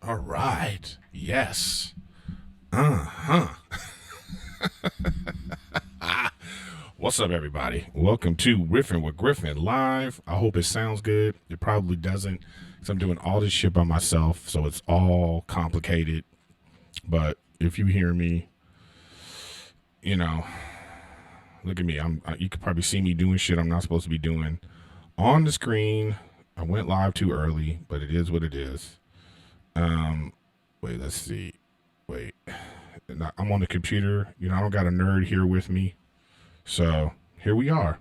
All right. Yes. Uh-huh. What's up, everybody? Welcome to Riffin with Griffin live. I hope it sounds good. It probably doesn't, because I'm doing all this shit by myself, so it's all complicated. But if you hear me, you know, look at me. You could probably see me doing shit I'm not supposed to be doing on the screen. I went live too early, but it is what it is. Wait, let's see. Wait, I'm on the computer. I don't got a nerd here with me. So here we are.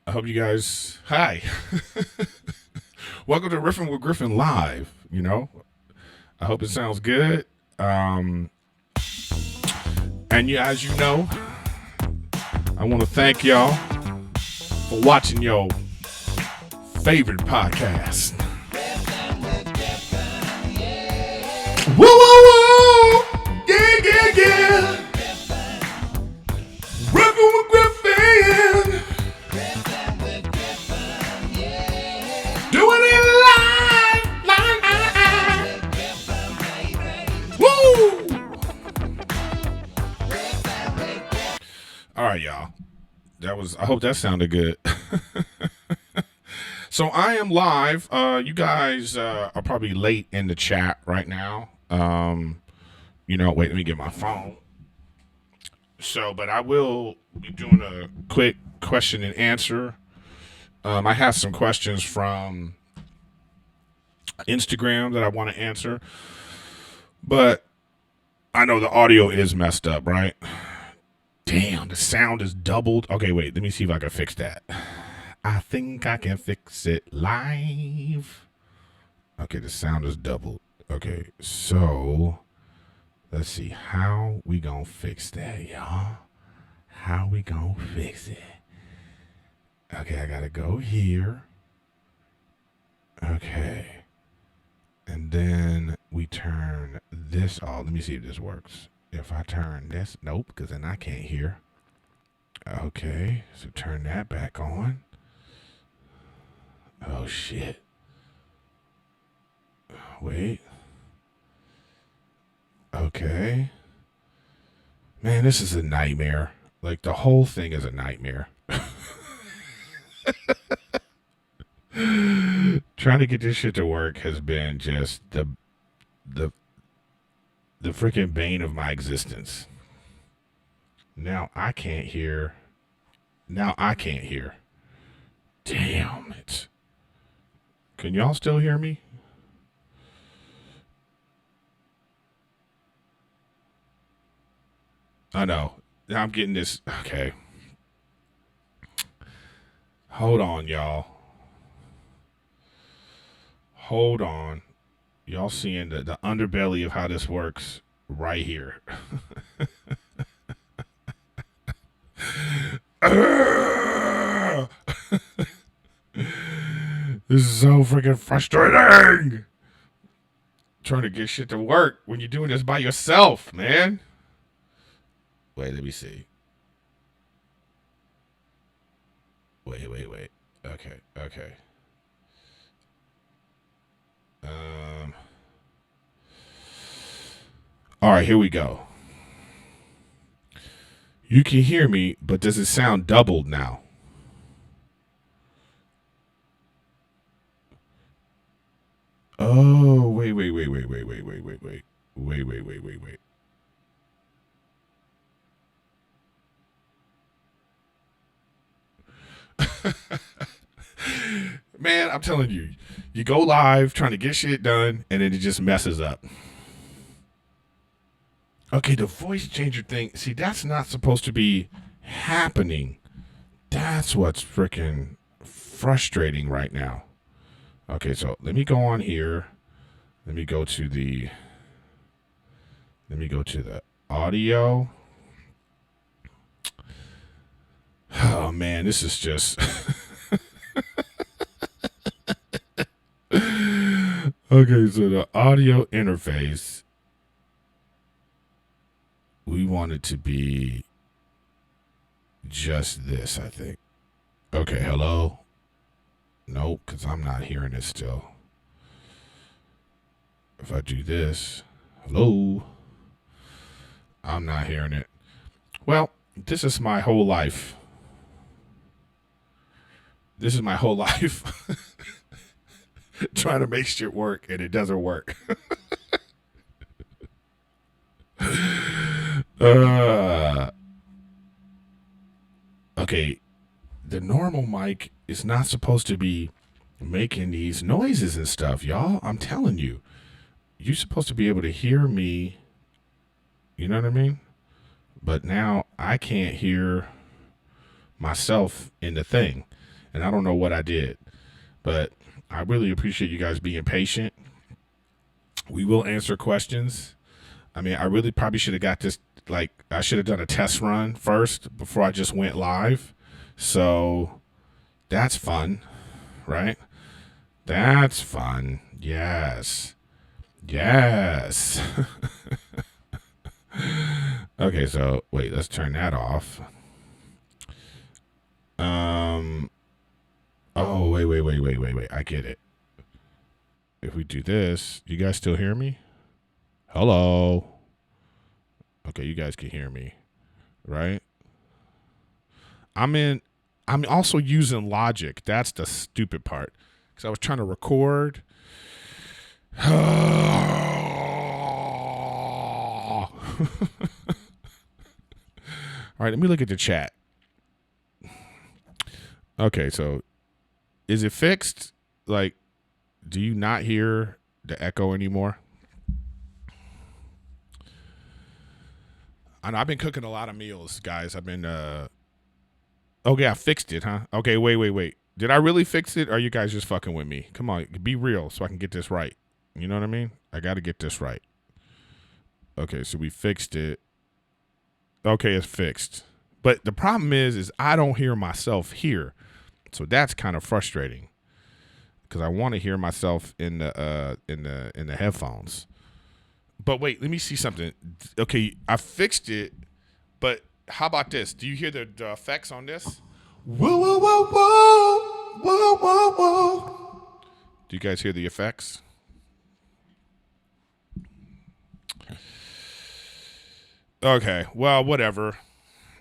I hope you guys. Hi. Welcome to Riffin with Griffin live. I hope it sounds good. And as you know, I want to thank y'all for watching your favorite podcast. Woo, woo, woo! Yeah. Riffin with Griffin. Doing it live. Woo! All right, y'all. I hope that sounded good. So I am live. You guys are probably late in the chat right now. Wait, let me get my phone. But I will be doing a quick question and answer. I have some questions from Instagram that I want to answer, but I know the audio is messed up, right? Damn, the sound is doubled. Okay, wait, let me see if I can fix that. I think I can fix it live. Okay, the sound is doubled. Okay, so let's see how we gonna fix that, y'all. How we gonna fix it? Okay, I gotta go here. Okay. And then we turn this off. Let me see if this works. If I turn this, nope, because then I can't hear. Okay, so turn that back on. Oh, shit. Wait. Okay. Man, this is a nightmare. Like, the whole thing is a nightmare. Trying to get this shit to work has been just the freaking bane of my existence. Now I can't hear. Damn it. Can y'all still hear me? I know. Now I'm getting this. Okay. Hold on, y'all. Hold on. Y'all seeing the underbelly of how this works right here. This is so freaking frustrating. Trying to get shit to work when you're doing this by yourself, man. Wait, let me see. Wait. Okay. All right, here we go. You can hear me, but does it sound doubled now? Oh, wait. Man, I'm telling you, you go live trying to get shit done, and then it just messes up. Okay, the voice changer thing, see, that's not supposed to be happening. That's what's freaking frustrating right now. Okay, so let me go on here. Let me go to the audio. Oh man, this is just okay, so the audio interface, we want it to be just this, I think. Okay, hello? Nope, because I'm not hearing it still. If I do this, hello, I'm not hearing it. Well, this is my whole life. This is my whole life trying to make shit work, and it doesn't work. Okay, the normal mic is not supposed to be making these noises and stuff, y'all. I'm telling you. You're supposed to be able to hear me. You know what I mean? But now I can't hear myself in the thing. And I don't know what I did. But I really appreciate you guys being patient. We will answer questions. I mean, I really probably should have got this, like, I should have done a test run first before I just went live. So that's fun, right? That's fun. Yes. Yes. Okay, so wait, let's turn that off. Oh, wait. I get it. If we do this, you guys still hear me? Hello. Okay, you guys can hear me, right? I'm also using Logic. That's the stupid part. Because I was trying to record. All right, let me look at the chat. Okay, so is it fixed? Like, do you not hear the echo anymore? I know I've been cooking a lot of meals, guys. I've been okay, I fixed it, huh? Okay, wait. Did I really fix it? Or are you guys just fucking with me? Come on, be real so I can get this right. You know what I mean? I got to get this right. Okay, so we fixed it. Okay, it's fixed. But the problem is I don't hear myself here. So that's kind of frustrating. Because I want to hear myself in the headphones. But wait, let me see something. Okay, I fixed it, but how about this? Do you hear the effects on this? Whoa, whoa, whoa, whoa, whoa, whoa, whoa. Do you guys hear the effects? Okay, well, whatever.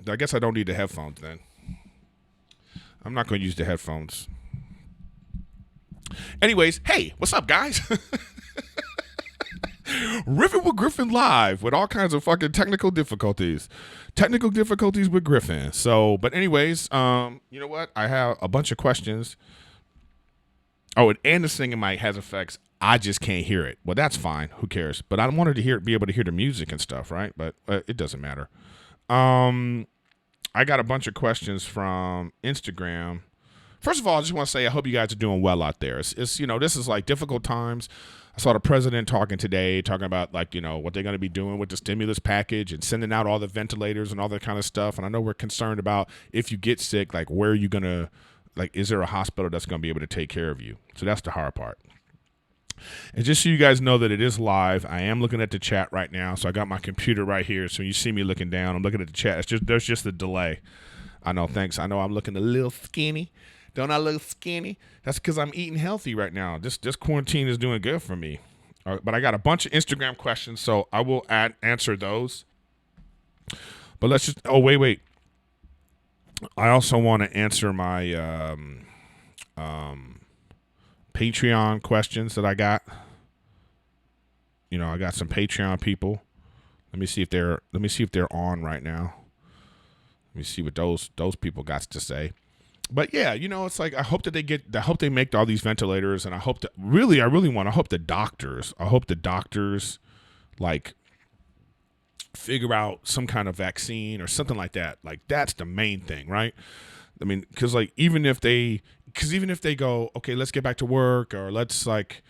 I guess I don't need the headphones then. I'm not going to use the headphones. Anyways, hey, what's up, guys? Riffin with Griffin live with all kinds of fucking technical difficulties. Technical difficulties with Griffin. So, but anyways, you know what? I have a bunch of questions. Oh, and the singing mic has effects. I just can't hear it. Well, that's fine. Who cares? But I wanted to be able to hear the music and stuff, right? But it doesn't matter. I got a bunch of questions from Instagram. First of all, I just want to say I hope you guys are doing well out there. It's this is like difficult times. I saw the president talking today, talking about like, what they're going to be doing with the stimulus package and sending out all the ventilators and all that kind of stuff. And I know we're concerned about if you get sick, like where are you going to, like, is there a hospital that's going to be able to take care of you? So that's the hard part. And just so you guys know that it is live, I am looking at the chat right now. So I got my computer right here. So you see me looking down, I'm looking at the chat. There's just a delay. I know, thanks. I know I'm looking a little skinny. Don't I look skinny? That's because I'm eating healthy right now. This quarantine is doing good for me. But I got a bunch of Instagram questions, so I will answer those. But let's just... Oh, wait. I also want to answer my Patreon questions that I got. I got some Patreon people. Let me see if they're on right now. Let me see what those people got to say. But yeah, it's like I hope they make all these ventilators, and I hope the doctors like figure out some kind of vaccine or something like that. Like that's the main thing, right? I mean, because even if they go, okay, let's get back to work, or let's get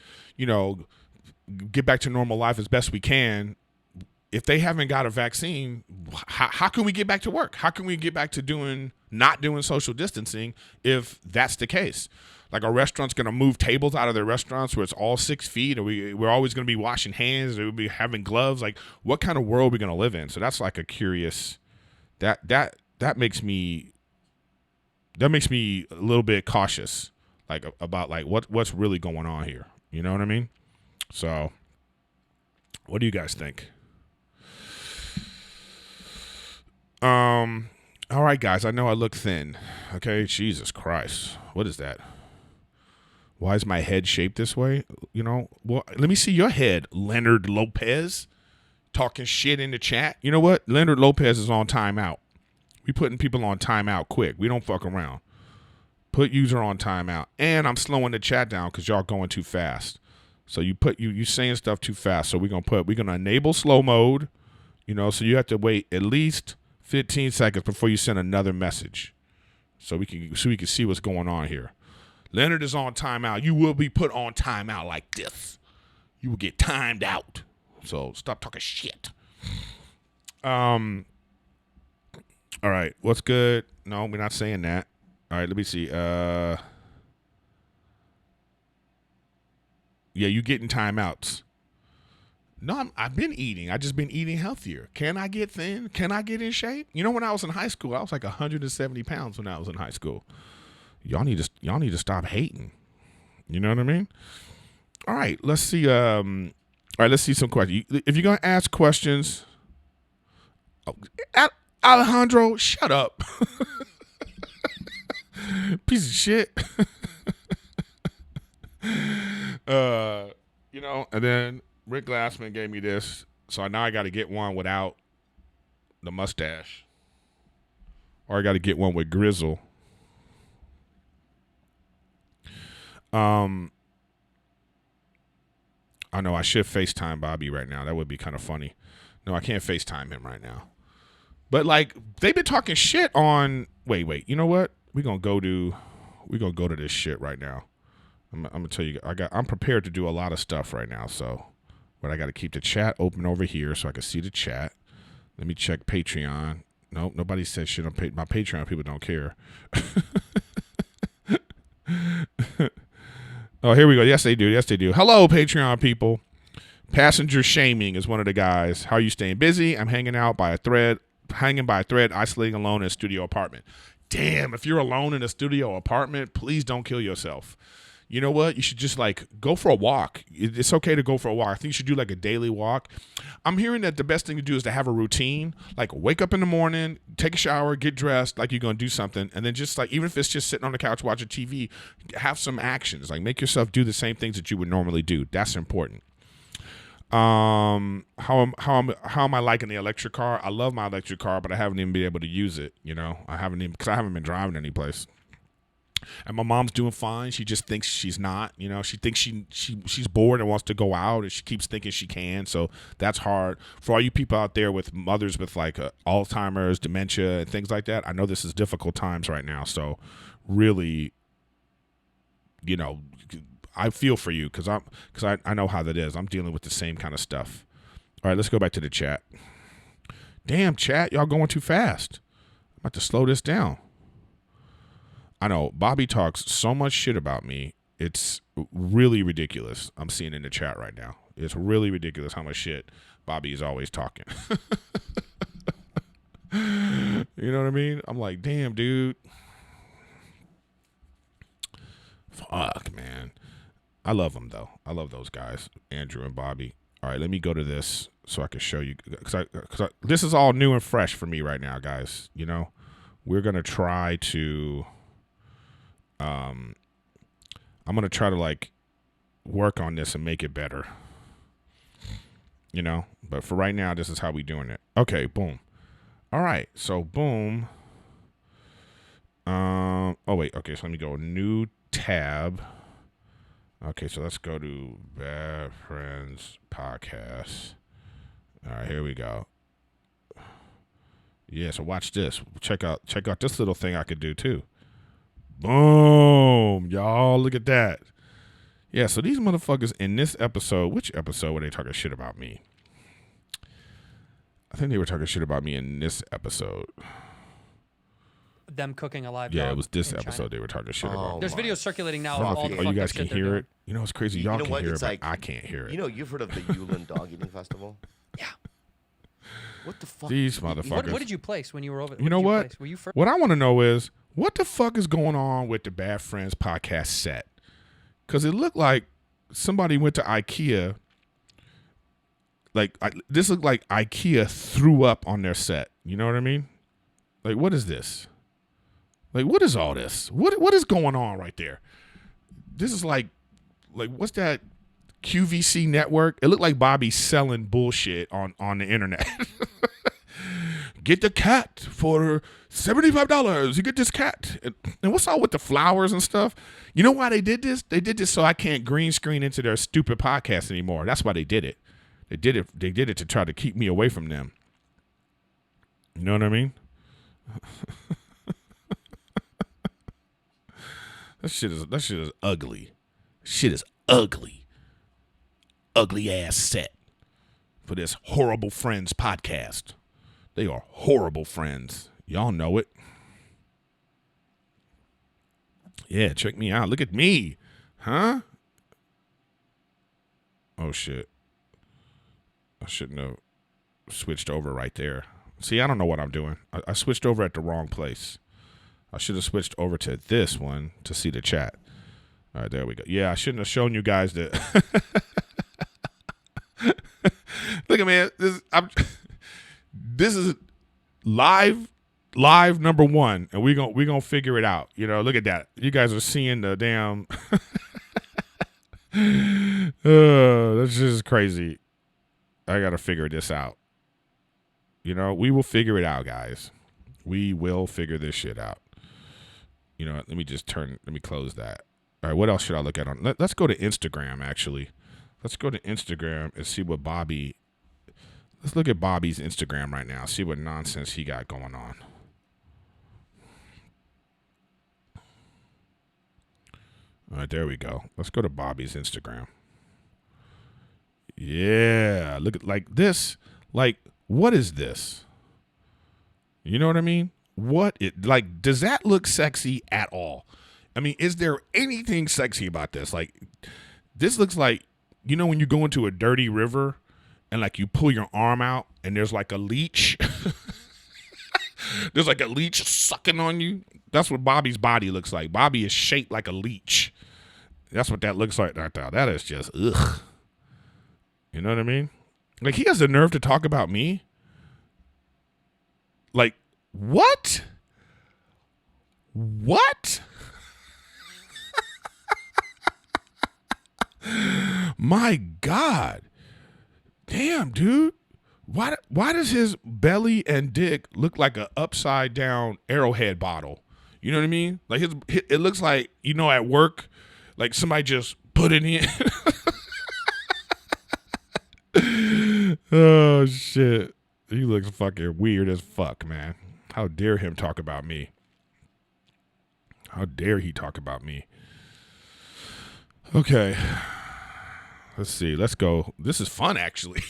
back to normal life as best we can. If they haven't got a vaccine, how can we get back to work? How can we get back to not doing social distancing if that's the case? Like, are restaurants going to move tables out of their restaurants where it's all 6 feet? Or we're always going to be washing hands? Or we'll be having gloves? Like, what kind of world are we going to live in? So that's like a curious. That makes me a little bit cautious, like about like what's really going on here. You know what I mean? So What do you guys think? All right, guys. I know I look thin. Okay, Jesus Christ. What is that? Why is my head shaped this way? You know, well, let me see your head, Leonard Lopez, talking shit in the chat. You know what? Leonard Lopez is on timeout. We putting people on timeout quick. We don't fuck around. Put user on timeout. And I'm slowing the chat down because y'all going too fast. So you saying stuff too fast. So we're gonna enable slow mode. You know, so you have to wait at least 15 seconds before you send another message. So we can see what's going on here. Leonard is on timeout. You will be put on timeout like this. You will get timed out. So stop talking shit. All right. What's good? No, we're not saying that. All right, let me see. Yeah, you getting timeouts. No, I've been eating. I just been eating healthier. Can I get thin? Can I get in shape? You know, when I was in high school, I was like 170 pounds when I was in high school. Y'all need to stop hating. You know what I mean? All right, let's see. All right, let's see some questions. If you're gonna ask questions, Alejandro, shut up. Piece of shit. You know, and then Rick Glassman gave me this, so now I got to get one without the mustache, or I got to get one with grizzle. I know I should FaceTime Bobby right now. That would be kind of funny. No, I can't FaceTime him right now. But like they've been talking shit on. Wait. You know what? We're gonna go to this shit right now. I'm gonna tell you. I'm prepared to do a lot of stuff right now. So, but I got to keep the chat open over here so I can see the chat. Let me check Patreon. Nope, nobody said shit on my Patreon. People don't care. Oh, here we go. Yes, they do. Hello, Patreon people. Passenger Shaming is one of the guys. How are you staying busy? I'm hanging by a thread, isolating alone in a studio apartment. Damn, if you're alone in a studio apartment, please don't kill yourself. You know what? You should just go for a walk. It's okay to go for a walk. I think you should do a daily walk. I'm hearing that the best thing to do is to have a routine. Wake up in the morning, take a shower, get dressed like you're going to do something. And then just even if it's just sitting on the couch watching TV, have some actions. Make yourself do the same things that you would normally do. That's important. How am I liking the electric car? I love my electric car, but I haven't even been able to use it. You know, because I haven't been driving any place. And my mom's doing fine. She just thinks she's not. You know, she thinks she's bored and wants to go out, and she keeps thinking she can. So that's hard for all you people out there with mothers with Alzheimer's, dementia, and things like that. I know this is difficult times right now. So really, you know, I feel for you because I know how that is. I'm dealing with the same kind of stuff. All right, let's go back to the chat. Damn, chat, y'all going too fast. I'm about to slow this down. I know Bobby talks so much shit about me. It's really ridiculous. I'm seeing in the chat right now. It's really ridiculous how much shit Bobby is always talking. You know what I mean? I'm like, damn, dude. Fuck, man. I love them, though. I love those guys, Andrew and Bobby. All right, let me go to this so I can show you. Because this is all new and fresh for me right now, guys. You know, we're going to try to... I'm going to try to work on this and make it better, you know, but for right now, this is how we doing it. Okay. Boom. All right. So boom. Oh wait. Okay. So let me go new tab. Okay. So let's go to Bad Friends Podcast. All right, here we go. Yeah. So watch this. Check out this little thing I could do too. Boom, y'all, look at that. Yeah, so these motherfuckers in this episode, which episode were they talking shit about me? I think they were talking shit about me in this episode. Them cooking a live dog. Yeah, it was this episode China. They were talking shit about. There's videos circulating now of all the you guys can shit hear it. You know, it's crazy. Y'all can hear it, but I can't hear it. You know, you've heard of the Yulin Dog Eating Festival? Yeah. What the fuck? These motherfuckers. What did you place when you were over there? You know what? Were you first? What I want to know is, what the fuck is going on with the Bad Friends podcast set? Because it looked like somebody went to IKEA, this looked like IKEA threw up on their set. You know what I mean? Like, what is this? Like, what is all this? What is going on right there? This is like what's that QVC network? It looked like Bobby selling bullshit on the internet. Get the cat for $75. You get this cat. And what's all with the flowers and stuff? You know why they did this? They did this so I can't green screen into their stupid podcast anymore. That's why they did it. They did it to try to keep me away from them. You know what I mean? That shit is ugly. Shit is ugly. Ugly ass set for this Horrible Friends podcast. They are horrible friends. Y'all know it. Yeah, check me out. Look at me. Huh? Oh, shit. I shouldn't have switched over right there. See, I don't know what I'm doing. I switched over at the wrong place. I should have switched over to this one to see the chat. All right, there we go. Yeah, I shouldn't have shown you guys that. Look at me. This is live number one, and we gonna figure it out. You know, look at that. You guys are seeing the damn. That's just crazy. I gotta figure this out. You know, we will figure it out, guys. We will figure this shit out. You know, let me close that. All right, what else should I look at on? Let's go to Instagram, actually. Let's go to Instagram and see what Bobby. Let's look at Bobby's Instagram right now. See what nonsense he got going on. All right, there we go. Let's go to Bobby's Instagram. Yeah, look at like this. Like, what is this? You know what I mean? Does that look sexy at all? I mean, is there anything sexy about this? Like, this looks like, you know, when you go into a dirty river and like you pull your arm out and there's like a leech. There's like a leech sucking on you. That's what Bobby's body looks like. Bobby is shaped like a leech. That's what that looks like right now. That is just, ugh. You know what I mean? Like, he has the nerve to talk about me. Like, what? What? My God. Damn, dude. Why does his belly and dick look like a upside down Arrowhead bottle? You know what I mean? Like it looks like, you know, at work, like somebody just put it in. Oh shit. He looks fucking weird as fuck, man. How dare him talk about me? How dare he talk about me? Okay. Let's see. Let's go. This is fun, actually.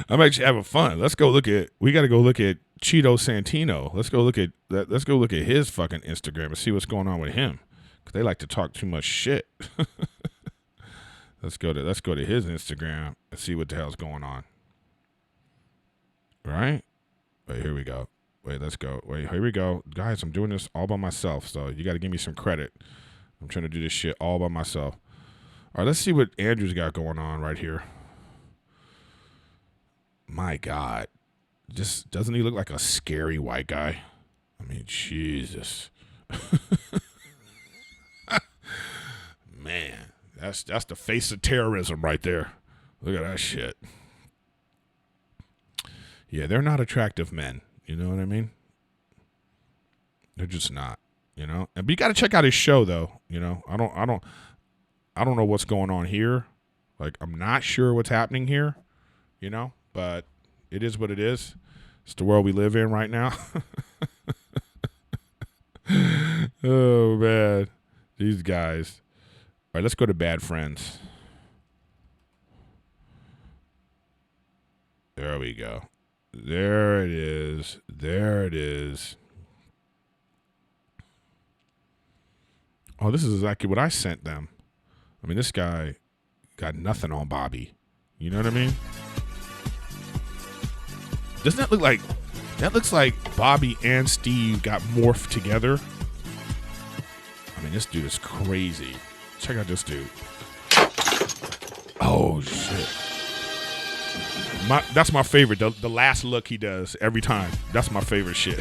I'm actually having fun. We got to go look at Cheeto Santino. Let's go look at his fucking Instagram and see what's going on with him. Because they like to talk too much shit. Let's go to his Instagram and see what the hell's going on. Right? Wait, here we go. Wait, let's go. Wait, here we go. Guys, I'm doing this all by myself, so you got to give me some credit. I'm trying to do this shit all by myself. All right, let's see what Andrew's got going on right here. My God. Just doesn't he look like a scary white guy? I mean, Jesus. Man, that's the face of terrorism right there. Look at that shit. Yeah, they're not attractive men. You know what I mean? They're just not, you know? But you got to check out his show, though. You know, I don't know what's going on here. Like, I'm not sure what's happening here, you know? But it is what it is. It's the world we live in right now. Oh, man. These guys. All right, let's go to Bad Friends. There we go. There it is. There it is. Oh, this is exactly what I sent them. I mean, this guy got nothing on Bobby. You know what I mean? Doesn't that look like... That looks like Bobby and Steve got morphed together. I mean, this dude is crazy. Check out this dude. Oh, shit. That's my favorite. The last look he does every time. That's my favorite shit.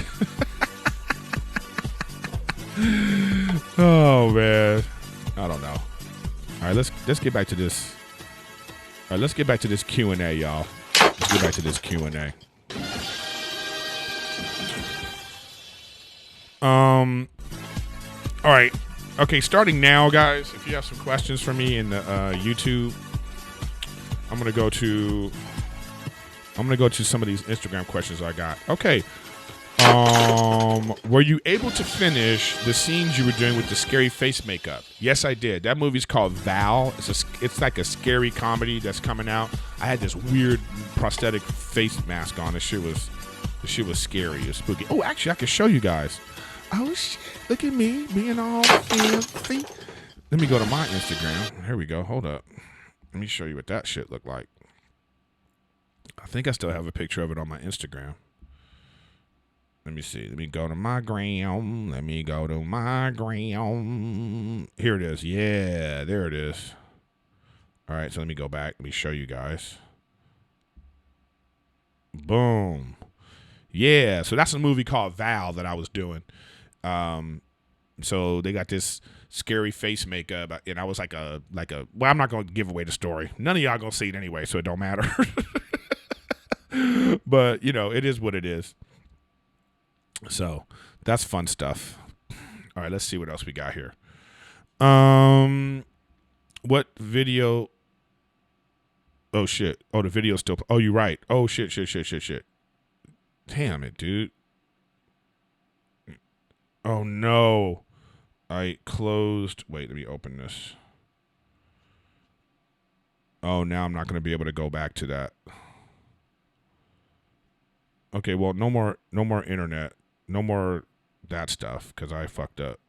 Oh man, I don't know. All right, let's get back to this. All right, let's get back to this Q&A, y'all. Let's get back to this Q&A. All right. Okay, starting now, guys. If you have some questions for me in the YouTube, I'm gonna go to some of these Instagram questions I got. Okay. Were you able to finish the scenes you were doing with the scary face makeup? Yes, I did. That movie's called Val. It's like a scary comedy that's coming out. I had this weird prosthetic face mask on. The shit was scary. It was spooky. Oh, actually, I can show you guys. Oh shit! Look at me being all fancy. Let me go to my Instagram. Here we go. Hold up. Let me show you what that shit looked like. I think I still have a picture of it on my Instagram. Let me see. Let me go to my gram. Here it is. Yeah, there it is. All right, so let me go back. Let me show you guys. Boom. Yeah, so that's a movie called Val that I was doing. So they got this scary face makeup, and I was like a. Well, I'm not going to give away the story. None of y'all going to see it anyway, so it don't matter. But, it is what it is. So that's fun stuff. All right, let's see what else we got here. What video? Oh shit. Oh, the video's still. Oh, you're right. Oh shit. Damn it, dude. Oh no. I closed. Wait, let me open this. Oh, now I'm not going to be able to go back to that. Okay, well, no more internet. No more that stuff because I fucked up.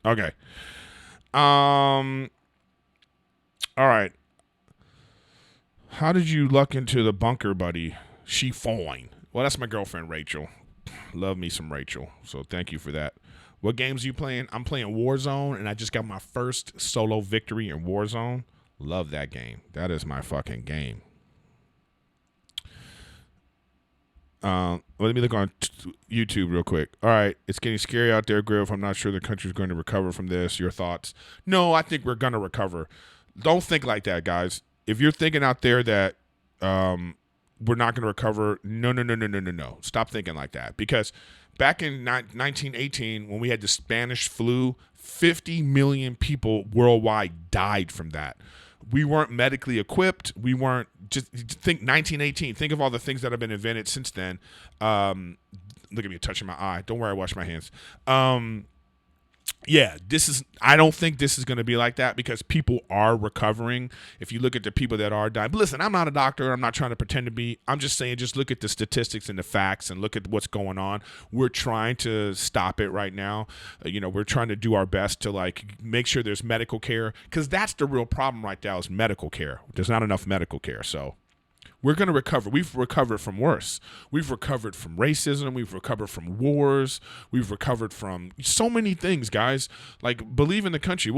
Okay. All right. How did you luck into the bunker, buddy? She fine. Well, that's my girlfriend, Rachel. Love me some Rachel. So thank you for that. What games are you playing? I'm playing Warzone, and I just got my first solo victory in Warzone. Love that game. That is my fucking game. Let me look on YouTube real quick. All right, it's getting scary out there, Griff. I'm not sure the country's going to recover from this. Your thoughts? No, I think we're going to recover. Don't think like that, guys. If you're thinking out there that we're not going to recover, no. Stop thinking like that. Because back in 1918, when we had the Spanish flu, 50 million people worldwide died from that. We weren't medically equipped. We weren't just think 1918. Think of all the things that have been invented since then. Look at me touching my eye. Don't worry, I wash my hands. Yeah, I don't think this is going to be like that because people are recovering. If you look at the people that are dying, but listen, I'm not a doctor. I'm not trying to pretend to be. I'm just saying, just look at the statistics and the facts and look at what's going on. We're trying to stop it right now. We're trying to do our best to make sure there's medical care because that's the real problem right now is medical care. There's not enough medical care. So we're going to recover. We've recovered from worse. We've recovered from racism. We've recovered from wars. We've recovered from so many things, guys. Believe in the country.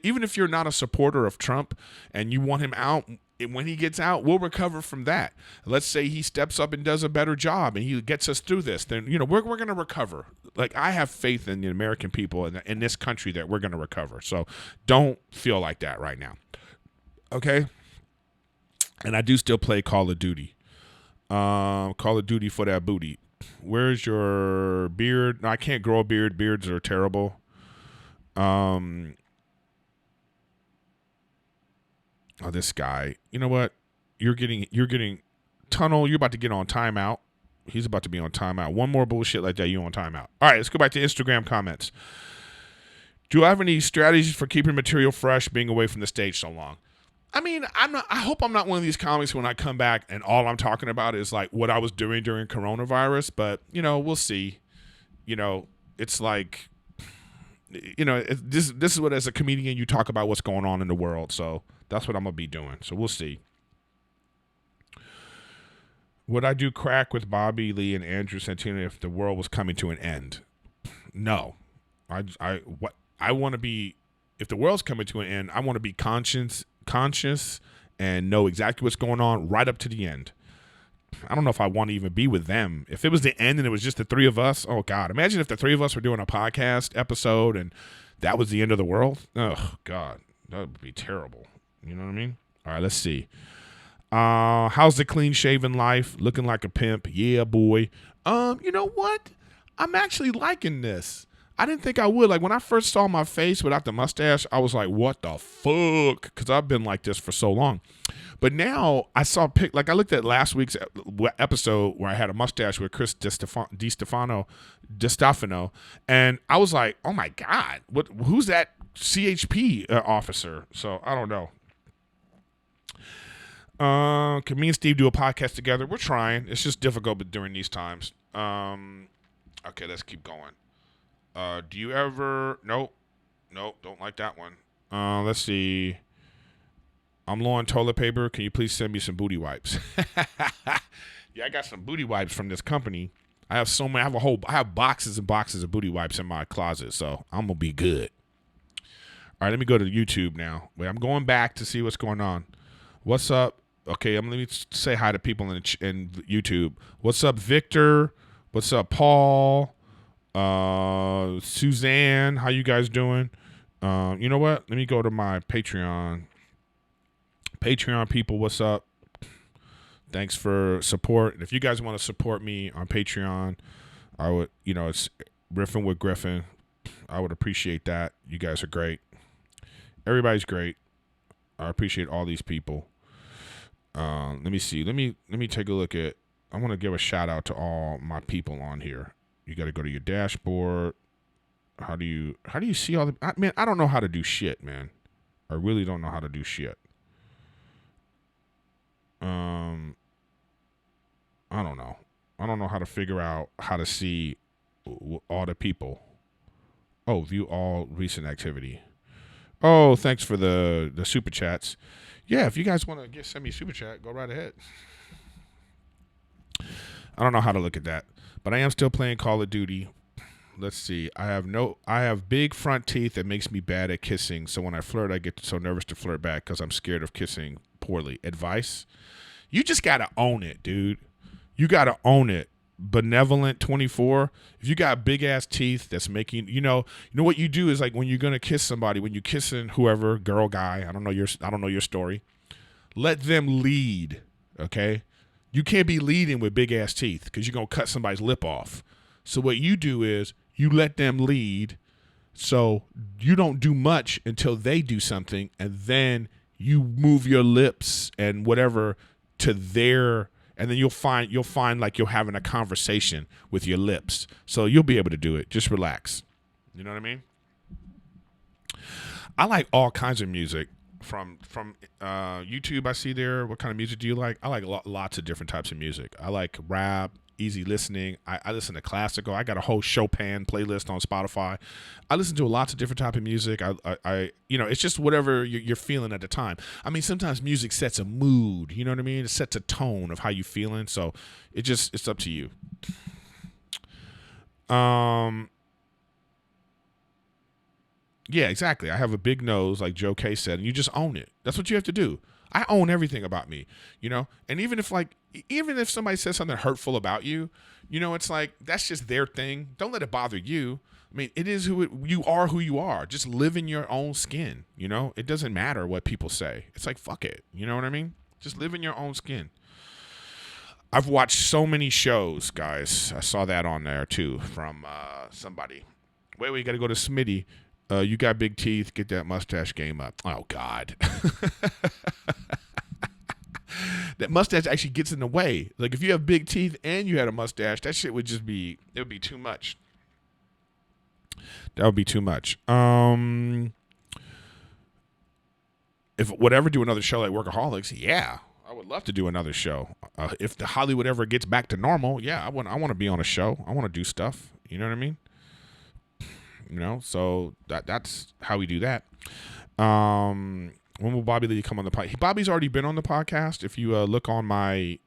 Even if you're not a supporter of Trump and you want him out, when he gets out, we'll recover from that. Let's say he steps up and does a better job and he gets us through this. Then, we're going to recover. I have faith in the American people and in this country that we're going to recover. So don't feel like that right now. Okay? And I do still play Call of Duty. Call of Duty for that booty. Where's your beard? No, I can't grow a beard. Beards are terrible. Oh, this guy. You know what? You're getting Tunnel. You're about to get on timeout. He's about to be on timeout. One more bullshit like that, you on timeout. All right, let's go back to Instagram comments. Do I have any strategies for keeping material fresh, being away from the stage so long? I mean, I hope I'm not one of these comics when I come back and all I'm talking about is what I was doing during coronavirus. But, we'll see. It's like, this is what, as a comedian, you talk about what's going on in the world. So that's what I'm going to be doing. So we'll see. Would I do crack with Bobby Lee and Andrew Santino if the world was coming to an end? No. I want to be, if the world's coming to an end, I want to be conscious and know exactly what's going on right up to the end. I don't know if I want to even be with them. If it was the end and it was just the three of us, oh God, imagine if the three of us were doing a podcast episode and that was the end of the world. Oh God, that would be terrible. You know what I mean? All right, let's see. How's the clean shaven life? Looking like a pimp. Yeah, boy. You know what? I'm actually liking this. I didn't think I would. Like when I first saw my face without the mustache, I was like, what the fuck? Because I've been like this for so long. But now I saw I looked at last week's episode where I had a mustache with Chris DiStefano, and I was like, oh my God, who's that CHP officer? So I don't know. Can me and Steve do a podcast together? We're trying. It's just difficult during these times. Okay, let's keep going. Do you ever? Nope, don't like that one. Let's see. I'm low on toilet paper. Can you please send me some booty wipes? Yeah, I got some booty wipes from this company. I have so many. I have boxes and boxes of booty wipes in my closet, so I'm gonna be good. All right, let me go to YouTube now. Wait, I'm going back to see what's going on. What's up? Okay, let me say hi to people in YouTube. What's up, Victor? What's up, Paul? Suzanne, how you guys doing? You know what? Let me go to my Patreon. Patreon people, what's up? Thanks for support. And if you guys want to support me on Patreon, I would, it's Riffin with Griffin. I would appreciate that. You guys are great. Everybody's great. I appreciate all these people. Let me see. Let me take a look at. I want to give a shout out to all my people on here. You got to go to your dashboard. How do you see all the? I don't know how to do shit, man. I really don't know how to do shit. I don't know. I don't know how to figure out how to see all the people. Oh, view all recent activity. Oh, thanks for the super chats. Yeah, if you guys want to send me a super chat, go right ahead. I don't know how to look at that, but I am still playing Call of Duty. Let's see. I have big front teeth that makes me bad at kissing. So when I flirt, I get so nervous to flirt back because I'm scared of kissing poorly. Advice? You just got to own it, dude. You got to own it. Benevolent 24. If you got big ass teeth that's making, you know what you do is like when you're going to kiss somebody, when you're kissing whoever, girl, guy, I don't know your story. Let them lead. Okay. You can't be leading with big ass teeth because you're going to cut somebody's lip off. So what you do is you let them lead. So you don't do much until they do something. And then you move your lips and whatever to their, and then you'll find like you're having a conversation with your lips. So you'll be able to do it. Just relax. You know what I mean? I like all kinds of music from YouTube. I see there. What kind of music do you like? I like lots of different types of music. I like rap, easy listening. I listen to classical. I got a whole Chopin playlist on Spotify. I listen to lots of different type of music. I it's just whatever you're feeling at the time. I mean, sometimes music sets a mood. You know what I mean? It sets a tone of how you feeling. So it's up to you. Yeah, exactly. I have a big nose, like Joe K said, and you just own it. That's what you have to do. I own everything about me, and even if somebody says something hurtful about you, it's like, that's just their thing. Don't let it bother you. I mean, it is you are who you are. Just live in your own skin. It doesn't matter what people say. It's like, fuck it. You know what I mean? Just live in your own skin. I've watched so many shows, guys. I saw that on there too from somebody. Wait, you got to go to Smitty. You got big teeth. Get that mustache game up. Oh, God. That mustache actually gets in the way. Like, if you have big teeth and you had a mustache, that shit would just be, it would be too much. That would be too much. If would ever do another show like Workaholics, yeah. I would love to do another show. If the Hollywood ever gets back to normal, yeah, I want to be on a show. I want to do stuff. You know what I mean? So that's how we do that. When will Bobby Lee come on the podcast? Bobby's already been on the podcast. If you look on my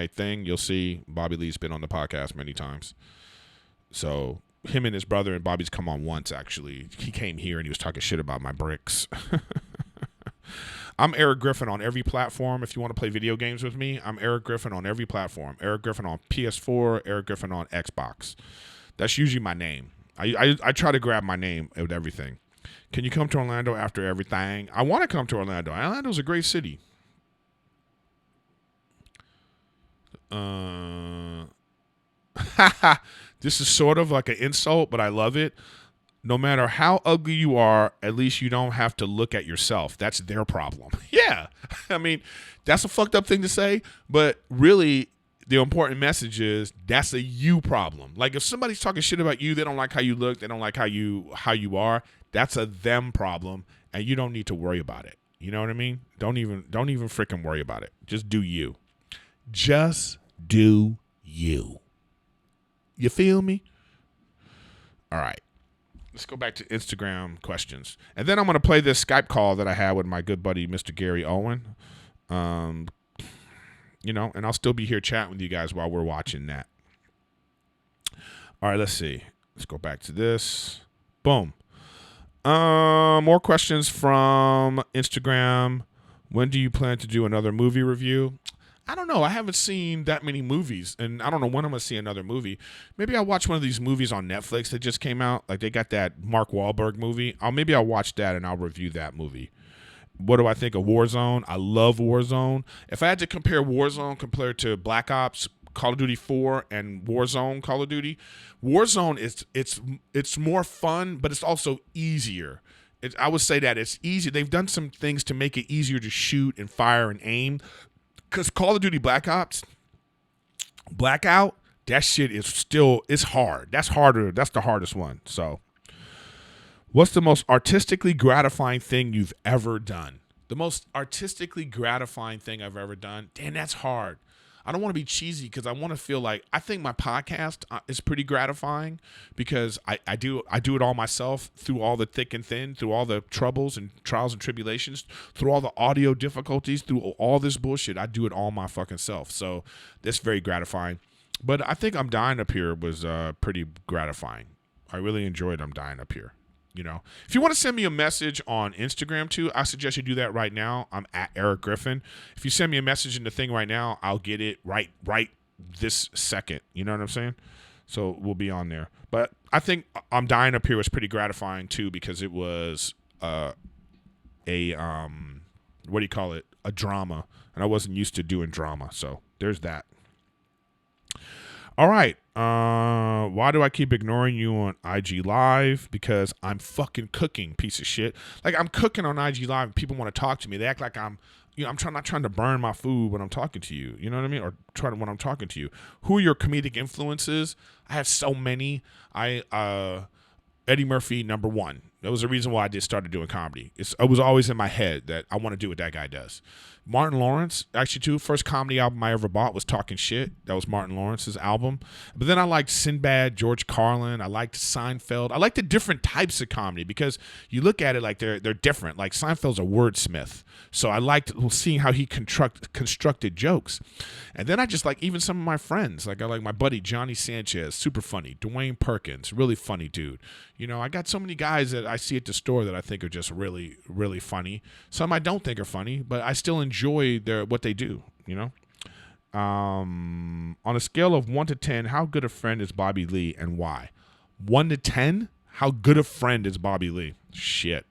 thing, you'll see Bobby Lee's been on the podcast many times. So him and his brother and Bobby's come on once, actually. He came here and he was talking shit about my bricks. I'm Erik Griffin on every platform. If you want to play video games with me, I'm Erik Griffin on every platform. Erik Griffin on PS4, Erik Griffin on Xbox. That's usually my name. I try to grab my name with everything. Can you come to Orlando after everything? I want to come to Orlando. Orlando's a great city. This is sort of like an insult, but I love it. No matter how ugly you are, at least you don't have to look at yourself. That's their problem. Yeah. I mean, that's a fucked up thing to say, but really the important message is that's a you problem. Like if somebody's talking shit about you, they don't like how you look, they don't like how you are, that's a them problem, and you don't need to worry about it. You know what I mean? Don't even freaking worry about it. Just do you. Just do you. You feel me? All right. Let's go back to Instagram questions. And then I'm going to play this Skype call that I had with my good buddy, Mr. Gary Owen. You know, and I'll still be here chatting with you guys while we're watching that. All right, let's see. Let's go back to this. Boom. More questions from Instagram. When do you plan to do another movie review? I don't know. I haven't seen that many movies, and I don't know when I'm going to see another movie. Maybe I'll watch one of these movies on Netflix that just came out. Like they got that Mark Wahlberg movie. Maybe I'll watch that, and I'll review that movie. What do I think of Warzone? I love Warzone. If I had to compare Warzone compared to Black Ops, Call of Duty 4, and Warzone Call of Duty, Warzone it's more fun, but it's also easier. I would say that it's easy. They've done some things to make it easier to shoot and fire and aim. Because Call of Duty Black Ops, Blackout, that shit it's hard. That's harder. That's the hardest one. So, what's the most artistically gratifying thing you've ever done? The most artistically gratifying thing I've ever done? Damn, that's hard. I don't want to be cheesy because I want to feel like I think my podcast is pretty gratifying because I do it all myself through all the thick and thin, through all the troubles and trials and tribulations, through all the audio difficulties, through all this bullshit. I do it all my fucking self. So that's very gratifying. But I think I'm Dying Up Here was pretty gratifying. I really enjoyed I'm Dying Up Here. You know, if you want to send me a message on Instagram too, I suggest you do that right now. I'm at Erik Griffin. If you send me a message in the thing right now, I'll get it right this second. You know what I'm saying? So we'll be on there. But I think I'm Dying Up Here was pretty gratifying too because it was what do you call it? A drama, and I wasn't used to doing drama. So there's that. All right. Why do I keep ignoring you on IG Live? Because I'm fucking cooking, piece of shit. Like I'm cooking on IG Live and people want to talk to me. They act like I'm not trying to burn my food when I'm talking to you. You know what I mean? Or when I'm talking to you. Who are your comedic influences? I have so many. Eddie Murphy, number one. That was the reason why I started doing comedy. It was always in my head that I want to do what that guy does. Martin Lawrence, actually, too. First comedy album I ever bought was Talking Shit. That was Martin Lawrence's album. But then I liked Sinbad, George Carlin. I liked Seinfeld. I like the different types of comedy because you look at it like they're different. Like Seinfeld's a wordsmith. So I liked seeing how he constructed jokes. And then I just like even some of my friends. Like I like my buddy Johnny Sanchez, super funny. Dwayne Perkins, really funny dude. You know, I got so many guys that I see at the store that I think are just really, really funny. Some I don't think are funny, but I still enjoy what they do, you know? On a scale of 1 to 10, how good a friend is Bobby Lee and why? 1 to 10? How good a friend is Bobby Lee? Shit.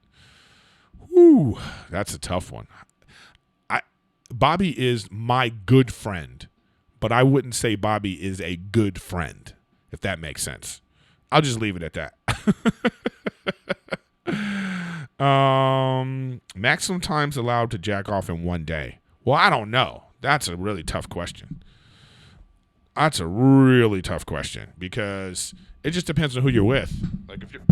Whew, that's a tough one. Bobby is my good friend, but I wouldn't say Bobby is a good friend, if that makes sense. I'll just leave it at that. Maximum times allowed to jack off in one day. Well, I don't know. That's a really tough question. That's a really tough question because it just depends on who you're with. Like if you're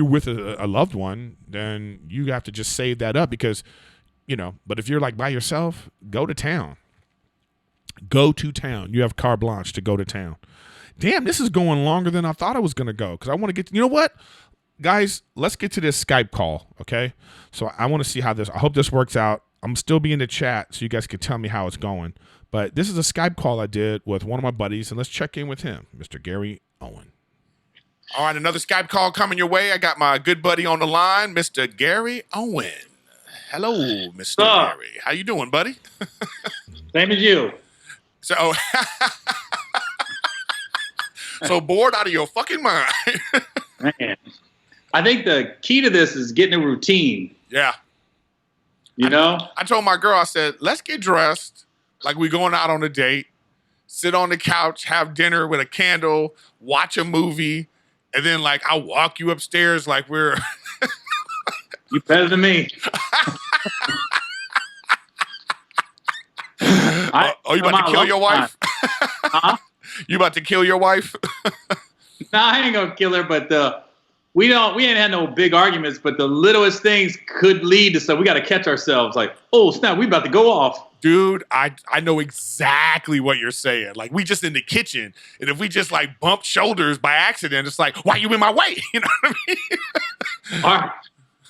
with a loved one, then you have to just save that up because, you know. But if you're like by yourself, go to town. Go to town. You have carte blanche to go to town. Damn, this is going longer than I thought it was going to go because I want to get to, you know what? Guys, let's get to this Skype call, okay? So I want to see how this, I hope this works out. I'm still be in the chat so you guys can tell me how it's going. But this is a Skype call I did with one of my buddies, and let's check in with him, Mr. Gary Owen. All right, another Skype call coming your way. I got my good buddy on the line, Mr. Gary Owen. Hello, Mr. Gary. How you doing, buddy? Same as you. So, so bored out of your fucking mind. Man, I think the key to this is getting a routine. Yeah. You know? I told my girl, I said, let's get dressed like we're going out on a date, sit on the couch, have dinner with a candle, watch a movie, and then like I'll walk you upstairs like we're You better than me. You about to kill your wife? Huh? You about to kill your wife? No, I ain't gonna kill her, but we ain't had no big arguments, but the littlest things could lead to stuff. We gotta catch ourselves like, oh snap, we about to go off. Dude, I know exactly what you're saying. Like, we just in the kitchen, and if we just, like, bump shoulders by accident, it's like, why you in my way? You know what I mean? All right.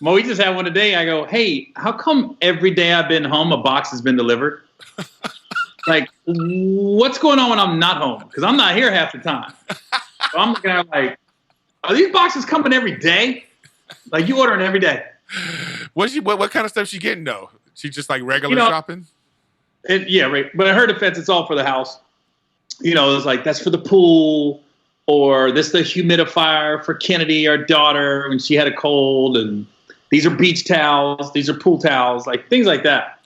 Well, we just had one today. I go, hey, how come every day I've been home, a box has been delivered? Like, what's going on when I'm not home? Because I'm not here half the time. So I'm looking at it like, are these boxes coming every day? Like, you ordering every day. What kind of stuff she getting, though? She just, like, regular shopping? Yeah, right. But in her defense, it's all for the house. You know, it's like, that's for the pool, or this is the humidifier for Kennedy, our daughter, when she had a cold, and these are beach towels, these are pool towels, like things like that.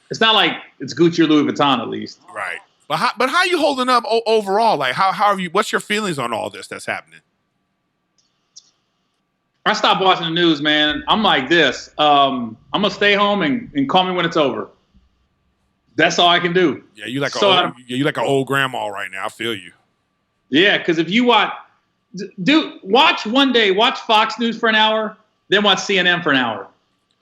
It's not like it's Gucci or Louis Vuitton, at least. Right. But how are you holding up overall? Like, how are you? What's your feelings on all this that's happening? I stopped watching the news, man. I'm like this. I'm gonna stay home and call me when it's over. That's all I can do. Yeah, you like an old grandma right now. I feel you. Yeah, because if you watch one day, watch Fox News for an hour, then watch CNN for an hour.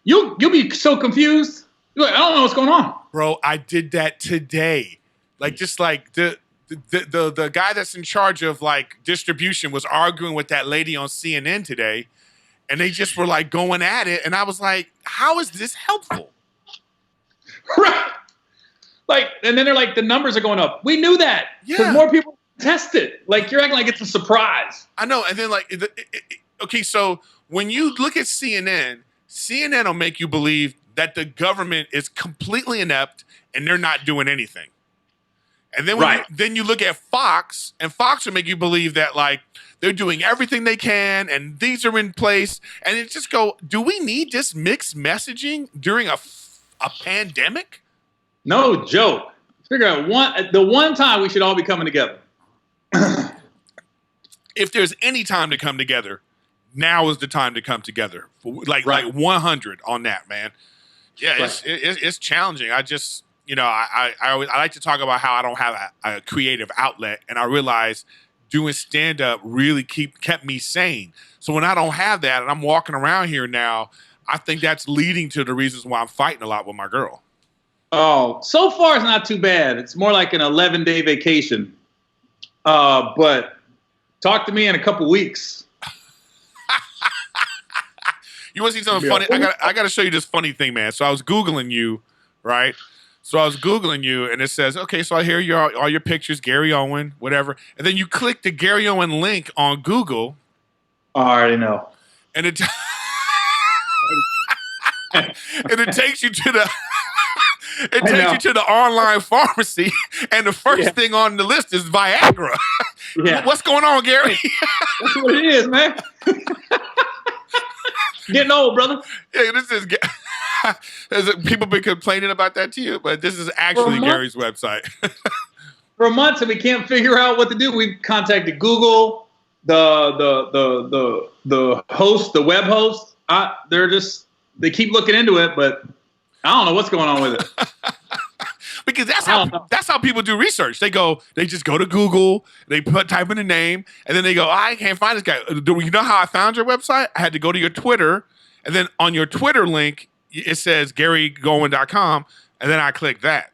You'll be so confused. You're like, I don't know what's going on. Bro, I did that today. Like, just like the guy that's in charge of like distribution was arguing with that lady on CNN today, and they just were like going at it, and I was like, how is this helpful? Right. Like, and then they're like, the numbers are going up. We knew that because more people test it. Like, you're acting like it's a surprise. I know. And then like, okay, so when you look at CNN will make you believe that the government is completely inept and they're not doing anything. And then then you look at Fox, and Fox will make you believe that like they're doing everything they can and these are in place. And it just go, do we need this mixed messaging during a pandemic? No joke. Figure out the one time we should all be coming together. If there's any time to come together, now is the time to come together. Like 100 on that, man. Yeah, it's challenging. I just, you know, I like to talk about how I don't have a creative outlet, and I realize doing stand up really kept me sane. So when I don't have that, and I'm walking around here now, I think that's leading to the reasons why I'm fighting a lot with my girl. Oh, so far it's not too bad. It's more like an 11-day vacation. But talk to me in a couple weeks. You want to see something funny? I got to show you this funny thing, man. So I was Googling you, right? So I was Googling you, and it says, okay, so I hear all your pictures, Gary Owen, whatever. And then you click the Gary Owen link on Google. I already know. And it and it takes you to the you to the online pharmacy, and the first thing on the list is Viagra. Yeah. What's going on, Gary? That's what it is, man. Getting old, brother. Yeah, people been complaining about that to you, but this is actually Gary's website. For months, and we can't figure out what to do. We've contacted Google, the host, the web host. They keep looking into it, but I don't know what's going on with it. Because that's how people do research. They just go to Google, they type in a name, and then they go, I can't find this guy. Do you know how I found your website? I had to go to your Twitter, and then on your Twitter link, it says GaryGowan.com, and then I clicked that.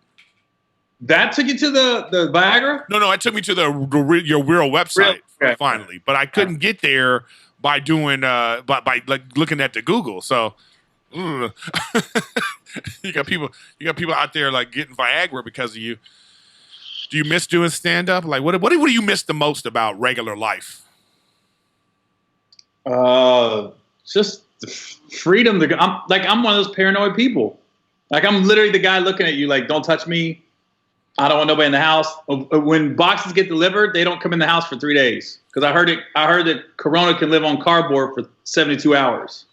That took you to the Viagra? No, it took me to your real website finally, but I couldn't get there by doing by like looking at the Google. So. You got people out there like getting Viagra because of you. Do you miss doing stand up? Like what do you miss the most about regular life? Just freedom to go. I'm one of those paranoid people. Like, I'm literally the guy looking at you like, don't touch me. I don't want nobody in the house. When boxes get delivered, they don't come in the house for 3 days. Because I heard that Corona can live on cardboard for 72 hours.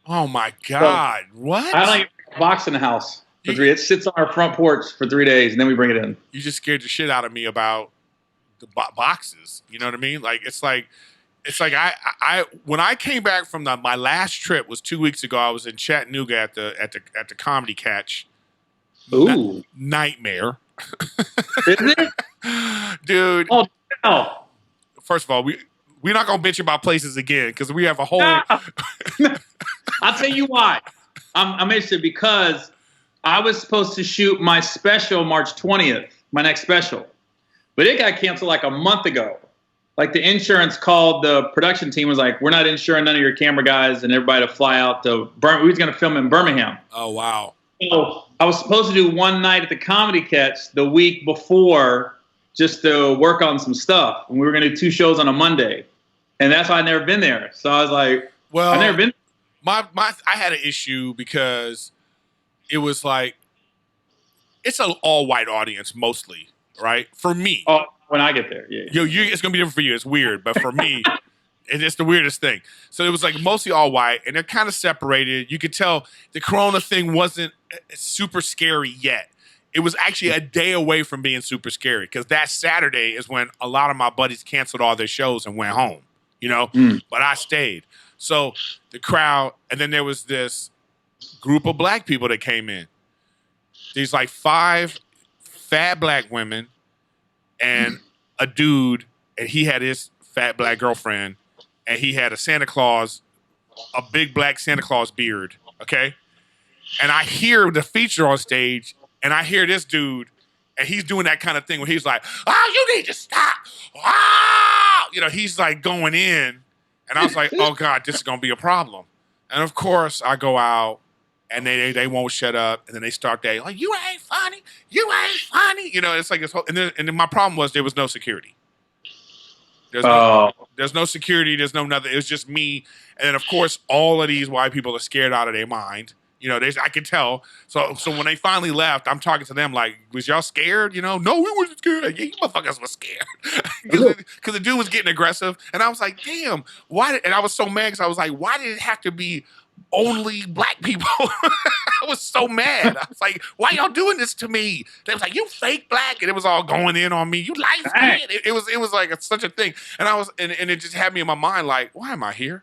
Oh my God. So, what? I don't even have a box in the house for 3 days. It sits on our front porch for 3 days and then we bring it in. You just scared the shit out of me about the boxes. You know what I mean? Like, it's like I when I came back from my last trip was 2 weeks ago. I was in Chattanooga at the Comedy Catch. Ooh, nightmare. Is it, dude? Oh no. First of all, we're not gonna bitch about places again because we have a whole. I'll tell you why. I'm interested because I was supposed to shoot my special March 20th, my next special, but it got canceled like a month ago. Like, the insurance called the production team, was like, we're not insuring none of your camera guys and everybody to fly out to we was going to film in Birmingham. Oh, wow. So I was supposed to do one night at the Comedy Catch the week before just to work on some stuff. And we were going to do 2 shows on a Monday. And that's why I'd never been there. So I was like, well, I've never been. I had an issue because it was like, it's an all-white audience mostly, right? For me. Oh, when I get there, yeah. It's going to be different for you. It's weird. But for me, it's the weirdest thing. So it was like mostly all white, and they're kind of separated. You could tell the Corona thing wasn't super scary yet. It was actually a day away from being super scary because that Saturday is when a lot of my buddies canceled all their shows and went home, you know? But I stayed. So the crowd, and then there was this group of black people that came in. These like 5 fat black women and a dude, and he had his fat black girlfriend, and he had a Santa Claus, a big black Santa Claus beard, okay? And I hear the feature on stage, and I hear this dude, and he's doing that kind of thing where he's like, oh, you need to stop. Ah! You know, he's like going in, and I was like, oh, God, this is going to be a problem. And, of course, I go out, and they won't shut up, and then they start there, like, you ain't funny, you ain't funny. You know, it's like this whole, and then my problem was there was no security. There's no security, there's no nothing. It was just me, and then of course all of these white people are scared out of their mind. You know, I can tell. So when they finally left, I'm talking to them like, was y'all scared? You know, no, we weren't scared. Yeah, you motherfuckers were scared because the dude was getting aggressive, and I was like, damn, why? And I was so mad because I was like, why did it have to be only black people? I was so mad. I was like, why y'all doing this to me? They was like, you fake black, and it was all going in on me. You light skin. It was like such a thing, and I was, and it just had me in my mind like, why am I here?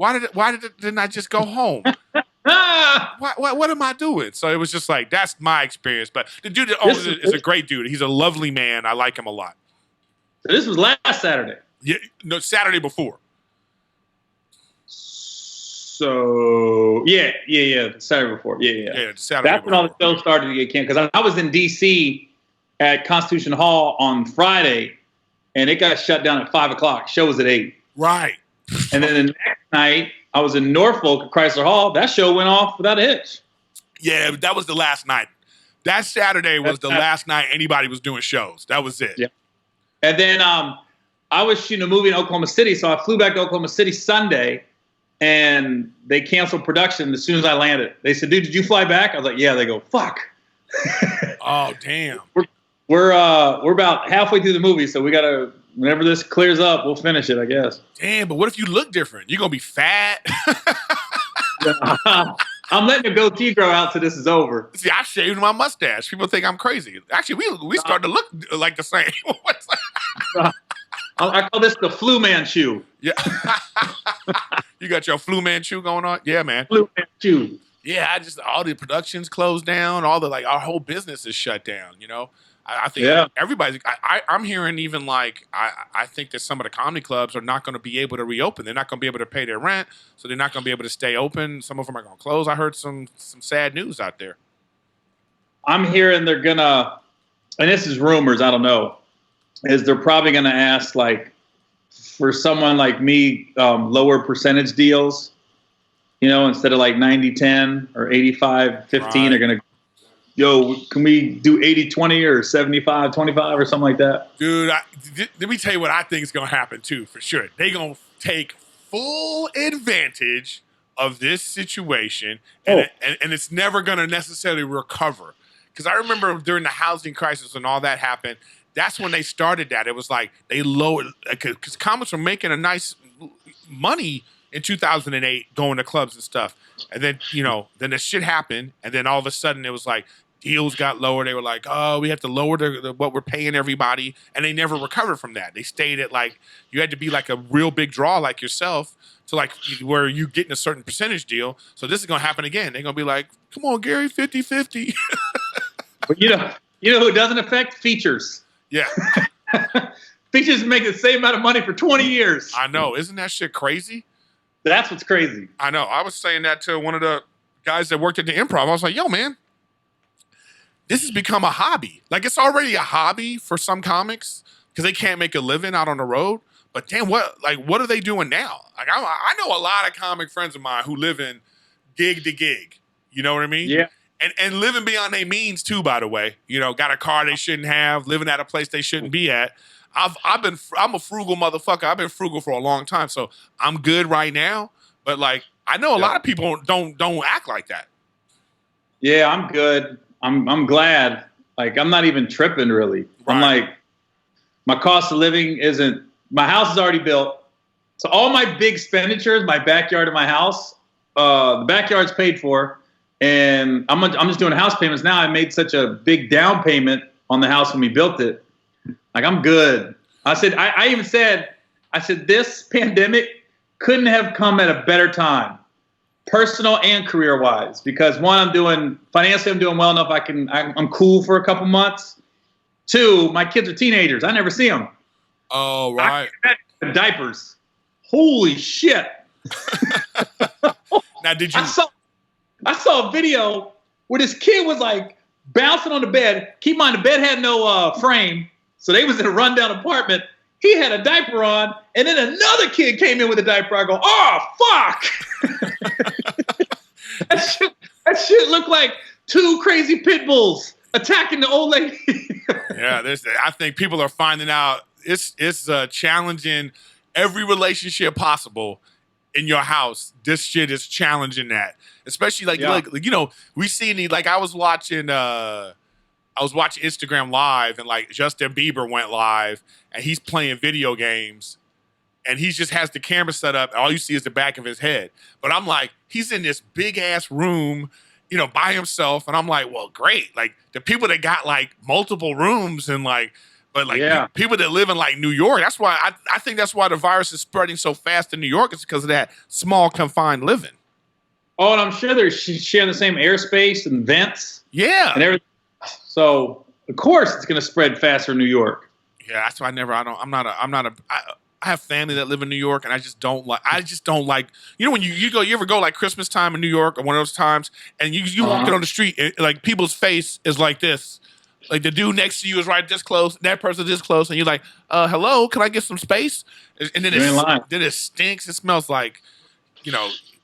Didn't I just go home? What am I doing? So it was just like, that's my experience. But the dude that owns it is a great dude. He's a lovely man. I like him a lot. So this was last Saturday. Yeah, no, Saturday before. So Saturday before. Yeah. Saturday. That's when all the shows started to get canceled. Because I was in DC at Constitution Hall on Friday, and it got shut down at 5:00. Show was at 8. Right. And then the next night, I was in Norfolk at Chrysler Hall. That show went off without a hitch. Yeah, that was the last night. That Saturday was the last night anybody was doing shows. That was it. Yeah. And then I was shooting a movie in Oklahoma City, so I flew back to Oklahoma City Sunday, and they canceled production as soon as I landed. They said, dude, did you fly back? I was like, yeah. They go, fuck. Oh, damn. We're about halfway through the movie, so we got to, whenever this clears up, we'll finish it, I guess. Damn, but what if you look different? You're going to be fat? I'm letting the goatee grow out till this is over. See, I shaved my mustache. People think I'm crazy. Actually, we started to look like the same. I call this the Flu Manchu. Yeah. You got your Flu Manchu going on? Yeah, man. Flu Manchu. Yeah, all the productions closed down. Our whole business is shut down, you know? I think everybody's, I'm hearing even like, I think that some of the comedy clubs are not going to be able to reopen. They're not going to be able to pay their rent, so they're not going to be able to stay open. Some of them are going to close. I heard some sad news out there. I'm hearing they're going to, and this is rumors, I don't know, is they're probably going to ask, like, for someone like me, lower percentage deals, you know, instead of like 90-10 or 85-15, they're going to, yo, can we do 80-20 or 75-25 or something like that? Dude, let me tell you what I think is going to happen, too, for sure. They're going to take full advantage of this situation, and it's never going to necessarily recover. Because I remember during the housing crisis when all that happened, that's when they started that. It was like they lowered, because comics were making a nice money in 2008 going to clubs and stuff. And then, then the shit happened. And then all of a sudden it was like deals got lower. They were like, oh, we have to lower what we're paying everybody. And they never recovered from that. They stayed at like, you had to be like a real big draw like yourself to like where you getting a certain percentage deal. So this is going to happen again. They're going to be like, come on, Gary, 50-50. But you know who it doesn't affect? Features. Yeah. Features make the same amount of money for 20 years. I know. Isn't that shit crazy? That's what's crazy. I know. I was saying that to one of the guys that worked at the Improv. I was like, yo, man, this has become a hobby. Like, it's already a hobby for some comics because they can't make a living out on the road. But damn, what are they doing now? Like, I know a lot of comic friends of mine who live in gig to gig. You know what I mean? Yeah. And living beyond their means too, by the way. Got a car they shouldn't have, living at a place they shouldn't be at. I'm a frugal motherfucker. I've been frugal for a long time, so I'm good right now. But like, I know a lot of people don't act like that. Yeah, I'm good. I'm glad. Like, I'm not even tripping really. Right. I'm like, my cost of living isn't. My house is already built, so all my big expenditures, my backyard and my house, the backyard's paid for. And I'm just doing house payments now. I made such a big down payment on the house when we built it. Like, I'm good. I said, I even said, this pandemic couldn't have come at a better time, personal and career-wise. Because one, financially, I'm doing well enough. I'm cool for a couple months. Two, my kids are teenagers. I never see them. Oh, right. Diapers. Holy shit. Now, did you? I saw a video where this kid was like bouncing on the bed. Keep in mind, the bed had no frame, so they was in a rundown apartment. He had a diaper on, and then another kid came in with a diaper. I go, oh, fuck. That shit looked like two crazy pit bulls attacking the old lady. Yeah, I think people are finding out it's challenging every relationship possible in your house. This shit is challenging that. Especially we see like I was watching Instagram Live, and like Justin Bieber went live and he's playing video games and he just has the camera set up. All you see is the back of his head. But I'm like, he's in this big ass room, by himself. And I'm like, well, great. Like, the people that got like multiple rooms and like, but like people that live in like New York, that's why I think that's why the virus is spreading so fast in New York, is because of that small confined living. Oh, and I'm sure they're sharing the same airspace and vents. Yeah. And everything. So of course it's going to spread faster in New York. Yeah, that's why I have family that live in New York, and I just don't like, when you ever go like Christmas time in New York or one of those times, and you walking on the street, and like people's face is like this. Like, the dude next to you is right this close, that person this close, and you're like, hello, can I get some space? And then it stinks. It smells like,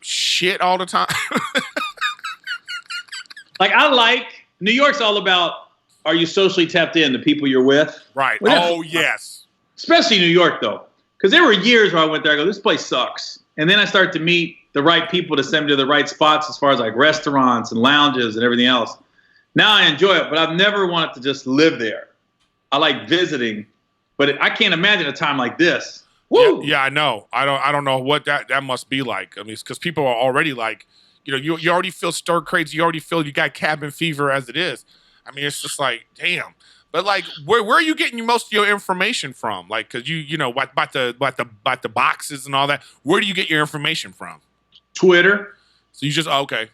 shit all the time. Like, New York's all about, are you socially tapped in, the people you're with? Right. Oh, yes. Especially New York, though. Because there were years where I went there, I go, this place sucks. And then I start to meet the right people to send me to the right spots as far as like restaurants and lounges and everything else. Now I enjoy it, but I've never wanted to just live there. I like visiting, but I can't imagine a time like this. Woo! Yeah, I know. I don't know what that must be like. I mean, it's because people are already like, you already feel stir crazy. You already feel you got cabin fever as it is. I mean, it's just like, damn. But like, where are you getting most of your information from? Like, because about the boxes and all that. Where do you get your information from? Twitter. So you just okay.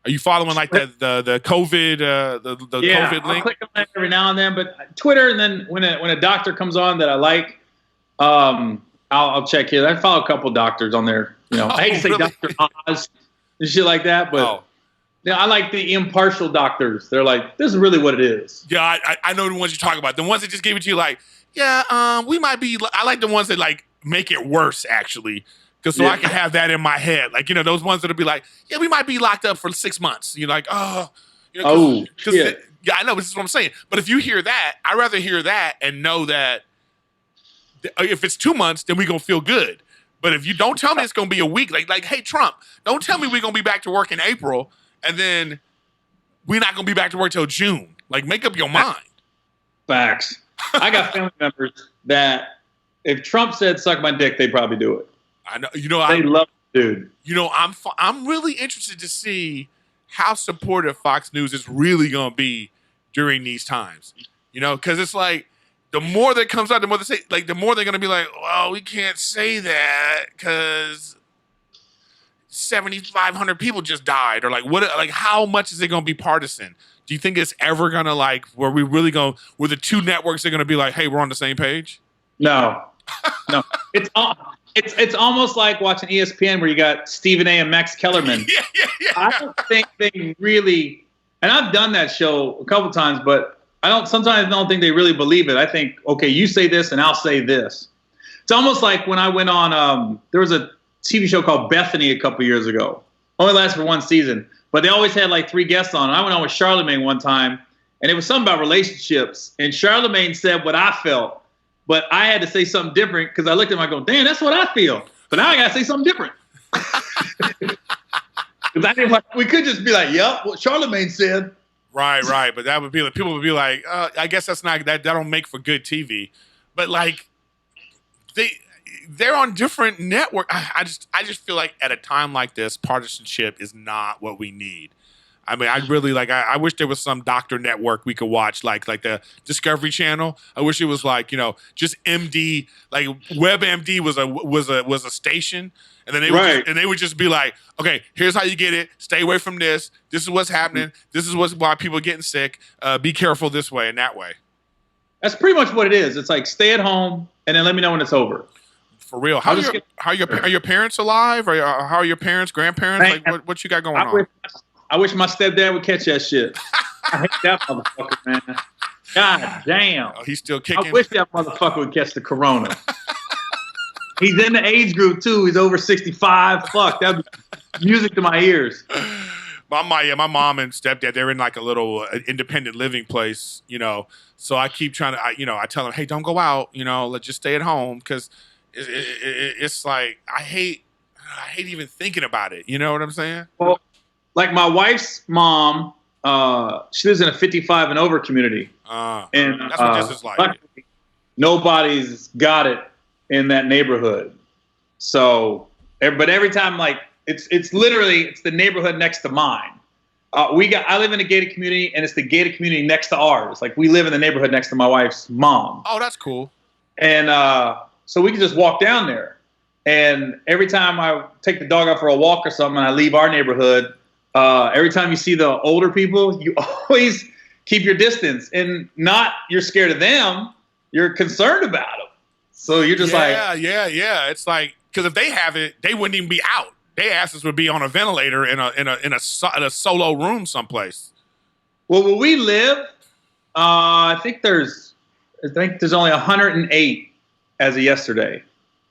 Are you following like the COVID the COVID link? I'll click on that every now and then, but Twitter, and then when a doctor comes on that I like, I'll check it. I follow a couple doctors on there. I hate to say really? Dr. Oz and shit like that, but I like the impartial doctors. They're like, this is really what it is. Yeah, I know the ones you're talking about. The ones that just gave it to you like, we might be. I like the ones that like make it worse actually. Because I can have that in my head. Like, those ones that'll be like, yeah, we might be locked up for 6 months. You're like, oh. Yeah, I know, this is what I'm saying. But if you hear that, I'd rather hear that and know that if it's 2 months, then we're going to feel good. But if you don't tell me it's going to be a week, like, hey, Trump, don't tell me we're going to be back to work in April and then we're not going to be back to work till June. Like, make up your mind. Facts. I got family members that if Trump said suck my dick, they'd probably do it. I know. They love it, dude. I'm really interested to see how supportive Fox News is really going to be during these times. Because it's like the more that comes out, the more they say, like the more they're going to be like, well, we can't say that because 7,500 people just died, or like what? Like how much is it going to be partisan? Do you think it's ever going to like where the two networks are going to be like, hey, we're on the same page? No. It's almost like watching ESPN where you got Stephen A. and Max Kellerman. Yeah. I don't think they really, and I've done that show a couple times, but sometimes I don't think they really believe it. I think, okay, you say this and I'll say this. It's almost like when I went on, there was a TV show called Bethany a couple years ago. Only lasted for one season, but they always had like 3 guests on. I went on with Charlemagne one time, and it was something about relationships. And Charlemagne said what I felt. But I had to say something different because I looked at him and I go, damn, that's what I feel. But now I got to say something different. Because we could just be like, yep, what Charlemagne said. Right. But that would be like, people would be like, I guess that don't make for good TV. But like, they're on different network. I just feel like at a time like this, partisanship is not what we need. I mean, I really I wish there was some doctor network we could watch, like the Discovery Channel. I wish it was like, just MD, like WebMD was a station, and then they would just be like, okay, here's how you get it. Stay away from this. This is what's happening. This is why people are getting sick. Be careful this way and that way. That's pretty much what it is. It's like stay at home and then let me know when it's over. For real. Are your parents alive? Or how are your parents, grandparents? Like what you got going on? I wish my stepdad would catch that shit. I hate that motherfucker, man. God damn. Oh, he's still kicking? I wish that motherfucker would catch the corona. He's in the age group, too. He's over 65. Fuck, that'd be music to my ears. My mom and stepdad, they're in like a little independent living place, So I keep trying to, I tell them, hey, don't go out, let's just stay at home. Because it's like, I hate even thinking about it. You know what I'm saying? Well, like my wife's mom, she lives in a 55 and over community. And that's what this is like. Nobody's got it in that neighborhood. So, but every time, like, it's the neighborhood next to mine. I live in a gated community, and it's the gated community next to ours. Like, we live in the neighborhood next to my wife's mom. Oh, that's cool. And so we can just walk down there. And every time I take the dog out for a walk or something, and I leave our neighborhood, every time you see the older people, you always keep your distance, and not you're scared of them, you're concerned about them. So you're just yeah. It's like, because if they have it, they wouldn't even be out. Their asses would be on a ventilator in a solo room someplace. Well, where we live, I think there's only 108 as of yesterday.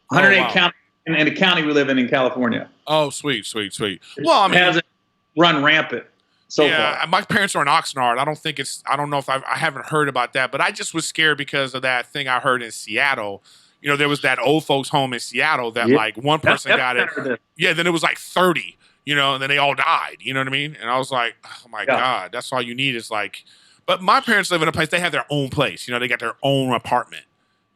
108 county in the county we live in California. Oh, sweet. Well, I mean, it hasn't run rampant so far. My parents are in Oxnard. I don't know if I haven't heard about that, but I just was scared because of that thing I heard in Seattle. There was that old folks home in Seattle that like one person got it. Yeah, then it was like 30, and then they all died. You know what I mean? And I was like, oh my God, that's all you need is like, but my parents live in a place, they have their own place. They got their own apartment,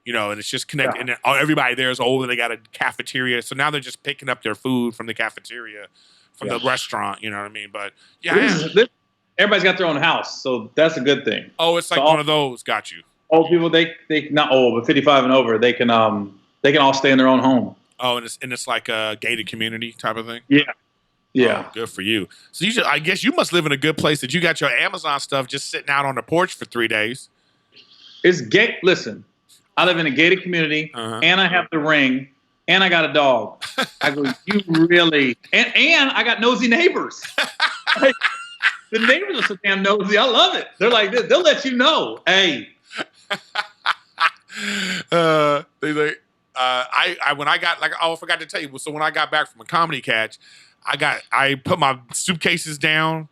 and it's just connected. And everybody there is old and they got a cafeteria. So now they're just picking up their food from the cafeteria, from the restaurant. You know what I mean? But everybody's got their own house. So that's a good thing. Oh, it's like one of those. Got you. Old people, they not old, but 55 and over, they can all stay in their own home. Oh, and it's like a gated community type of thing. Yeah. Oh, good for you. So I guess you must live in a good place that you got your Amazon stuff just sitting out on the porch for 3 days. It's gate. Listen, I live in a gated community, and I have the ring, and I got a dog. I go, you really, and I got nosy neighbors. Like, the neighbors are so damn nosy. I love it. They're like this. They'll let you know. Hey. When I got I forgot to tell you. So when I got back from a comedy catch, I put my suitcases down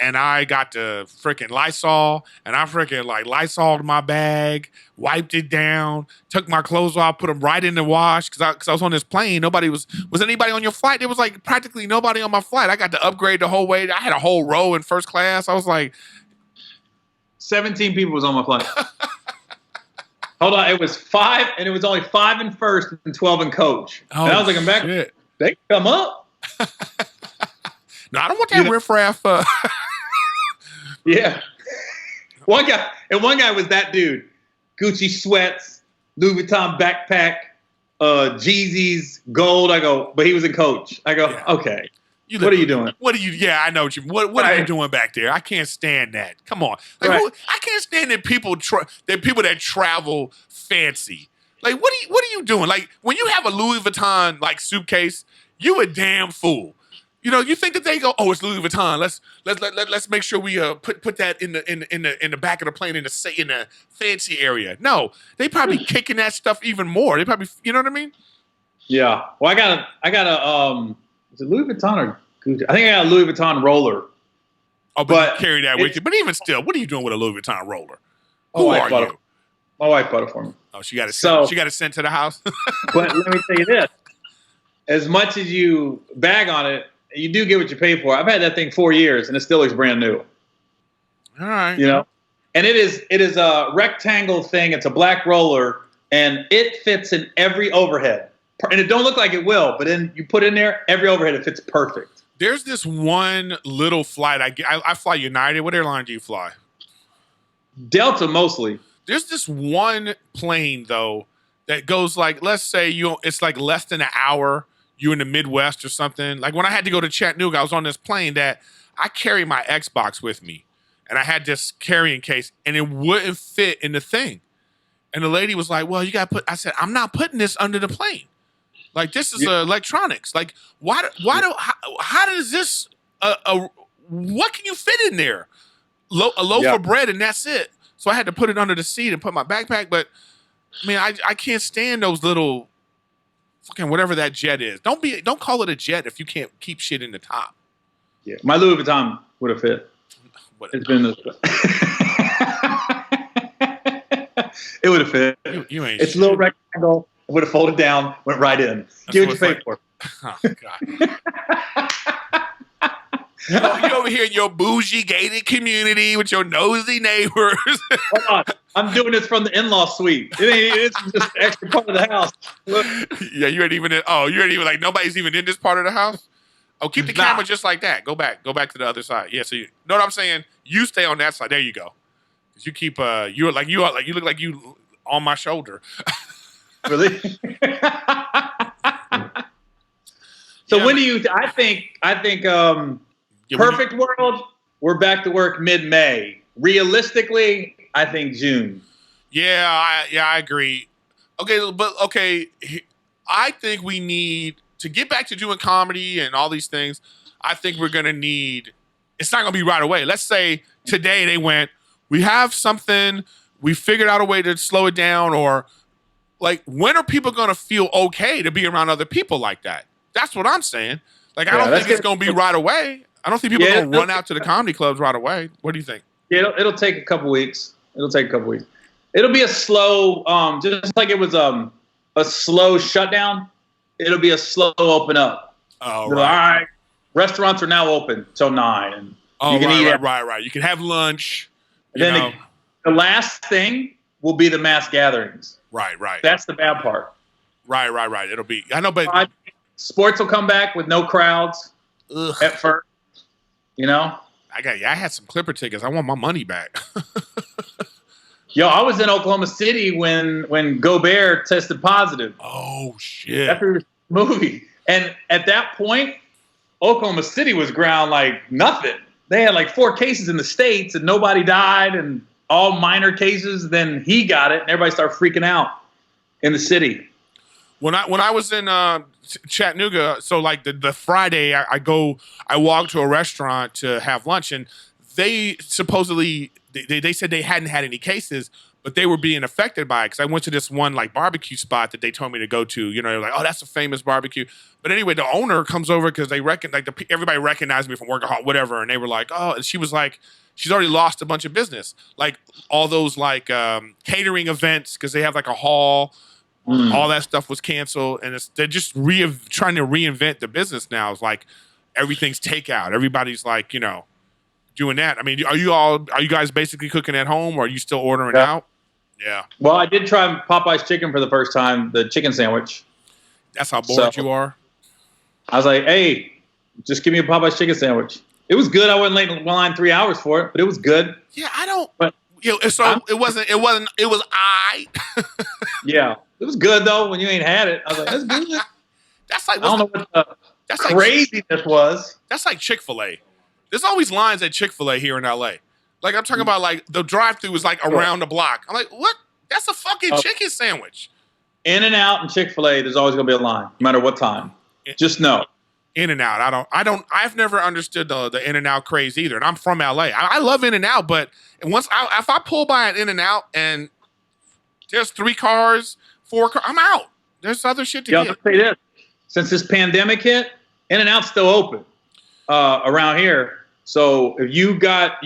and I got the freaking Lysol, and I freaking like Lysoled my bag, wiped it down, took my clothes off, put them right in the wash because I was on this plane. Nobody was anybody on your flight? There was like practically nobody on my flight. I got to upgrade the whole way. I had a whole row in first class. I was like, 17 people was on my flight. Hold on, it was 5, and it was only 5 in first and 12 in coach. oh, and I was like, I'm back. shit. They can come up. No, I don't want that riffraff. Yeah. One guy was that dude. Gucci sweats, Louis Vuitton backpack, Jeezys, gold. I go, but he was in coach. I go, Yeah. Okay. What are you doing? What are you? Yeah, I know what you. What are you doing back there? I can't stand that. Come on, like I can't stand that people that travel fancy. Like, what are you doing? Like, when you have a Louis Vuitton like suitcase, you a damn fool. You know, you think that they go, oh, it's Louis Vuitton. Let's make sure we put that in the back of the plane in the fancy area. No, they probably kicking that stuff even more. They probably, you know what I mean? Yeah. Well, I got a is it Louis Vuitton or Gucci? I think I got a Louis Vuitton roller. Oh, but you carry that with you. But even still, what are you doing with a Louis Vuitton roller? Who are you? My wife bought it for me. Oh, she got it sent to the house. But let me tell you this: as much as you bag on it, you do get what you pay for. I've had that thing 4 years, and it still looks brand new. All right. You know, and it is a rectangle thing. It's a black roller, and it fits in every overhead. And it don't look like it will, but then you put in there every overhead, it fits perfect. There's this one little flight I fly United. What airline do you fly? Delta mostly. There's this one plane though that goes like, let's say it's like less than an hour. You're in the Midwest or something. Like when I had to go to Chattanooga, I was on this plane that I carry my Xbox with me, and I had this carrying case, and it wouldn't fit in the thing. And the lady was like, "Well, you got to put." I said, "I'm not putting this under the plane. Like this is electronics. Like how does this? What can you fit in there? A loaf of bread, and that's it." So I had to put it under the seat and put my backpack. But I mean, I can't stand those little fucking whatever that jet is. Don't call it a jet if you can't keep shit in the top. Yeah, my Louis Vuitton would have fit. It's been this. It would have fit. You ain't. It's a little rectangle. It would have folded down, went right in. Get what you paid for. Oh God. You over here in your bougie gated community with your nosy neighbors. Hold on. I'm doing this from the in-law suite. It's just an extra part of the house. Look. Yeah, you ain't even like nobody's even in this part of the house. Oh, keep the camera just like that. Go back to the other side. Yeah, so you know what I'm saying? You stay on that side. There you go. Cause you keep you look like you on my shoulder. Really? So yeah, when do you? I think perfect world. We're back to work mid-May. Realistically, I think June. Yeah, I agree. Okay. I think we need to get back to doing comedy and all these things. I think we're gonna need. It's not gonna be right away. Let's say today they went. We have something. We figured out a way to slow it down, or like when are people gonna feel okay to be around other people like that? That's what I'm saying. Like I don't think it's gonna be right away. I don't think people are gonna run out to the comedy clubs right away. What do you think? Yeah, it'll take a couple weeks. It'll be a slow, just like it was a slow shutdown. It'll be a slow open up. Oh, right. All right. Restaurants are now open till 9, and you can eat. Right. You can have lunch. And then the last thing will be the mass gatherings. Right. That's the bad part. Right. It'll be. I know, but sports will come back with no crowds at first. You know. I had some Clipper tickets. I want my money back. Yo, I was in Oklahoma City when Gobert tested positive. Oh shit! After the movie, and at that point, Oklahoma City was ground like nothing. They had like 4 cases in the States, and nobody died, and all minor cases. Then he got it, and everybody started freaking out in the city. When I was in Chattanooga, so like the Friday, I walk to a restaurant to have lunch, and they supposedly they said they hadn't had any cases, but they were being affected by it because I went to this one like barbecue spot that they told me to go to. You know, like, oh, that's a famous barbecue. But anyway, the owner comes over because they everybody recognized me from Workaholic, whatever, and they were like, oh, and she was like, she's already lost a bunch of business, like all those like catering events because they have like a hall. All that stuff was canceled, and they're just trying to reinvent the business now. It's like everything's takeout. Everybody's like, you know, doing that. I mean, are you guys basically cooking at home, or are you still ordering out? Yeah. Well, I did try Popeye's chicken for the first time, the chicken sandwich. That's how bored you are. I was like, hey, just give me a Popeye's chicken sandwich. It was good. I wasn't late in line 3 hours for it, but it was good. Yeah, I don't. But, you know, so it wasn't. It was Yeah. It was good though when you ain't had it. I was like, that's good. That's like I don't know what the craziness was. That's like Chick-fil-A. There's always lines at Chick-fil-A here in LA. Like I'm talking about like the drive-through is like around the block. I'm like, what? That's a fucking chicken sandwich. In-N-Out and Chick-fil-A, there's always gonna be a line, no matter what time. Just know. In-N-Out. I've never understood the In-N-Out craze either. And I'm from LA. I love In-N-Out, but if I pull by an In-N-Out and there's 3 cars, 4 cars, I'm out. There's other shit to get. I'll say this. Since this pandemic hit, In-N-Out's still open around here. So if you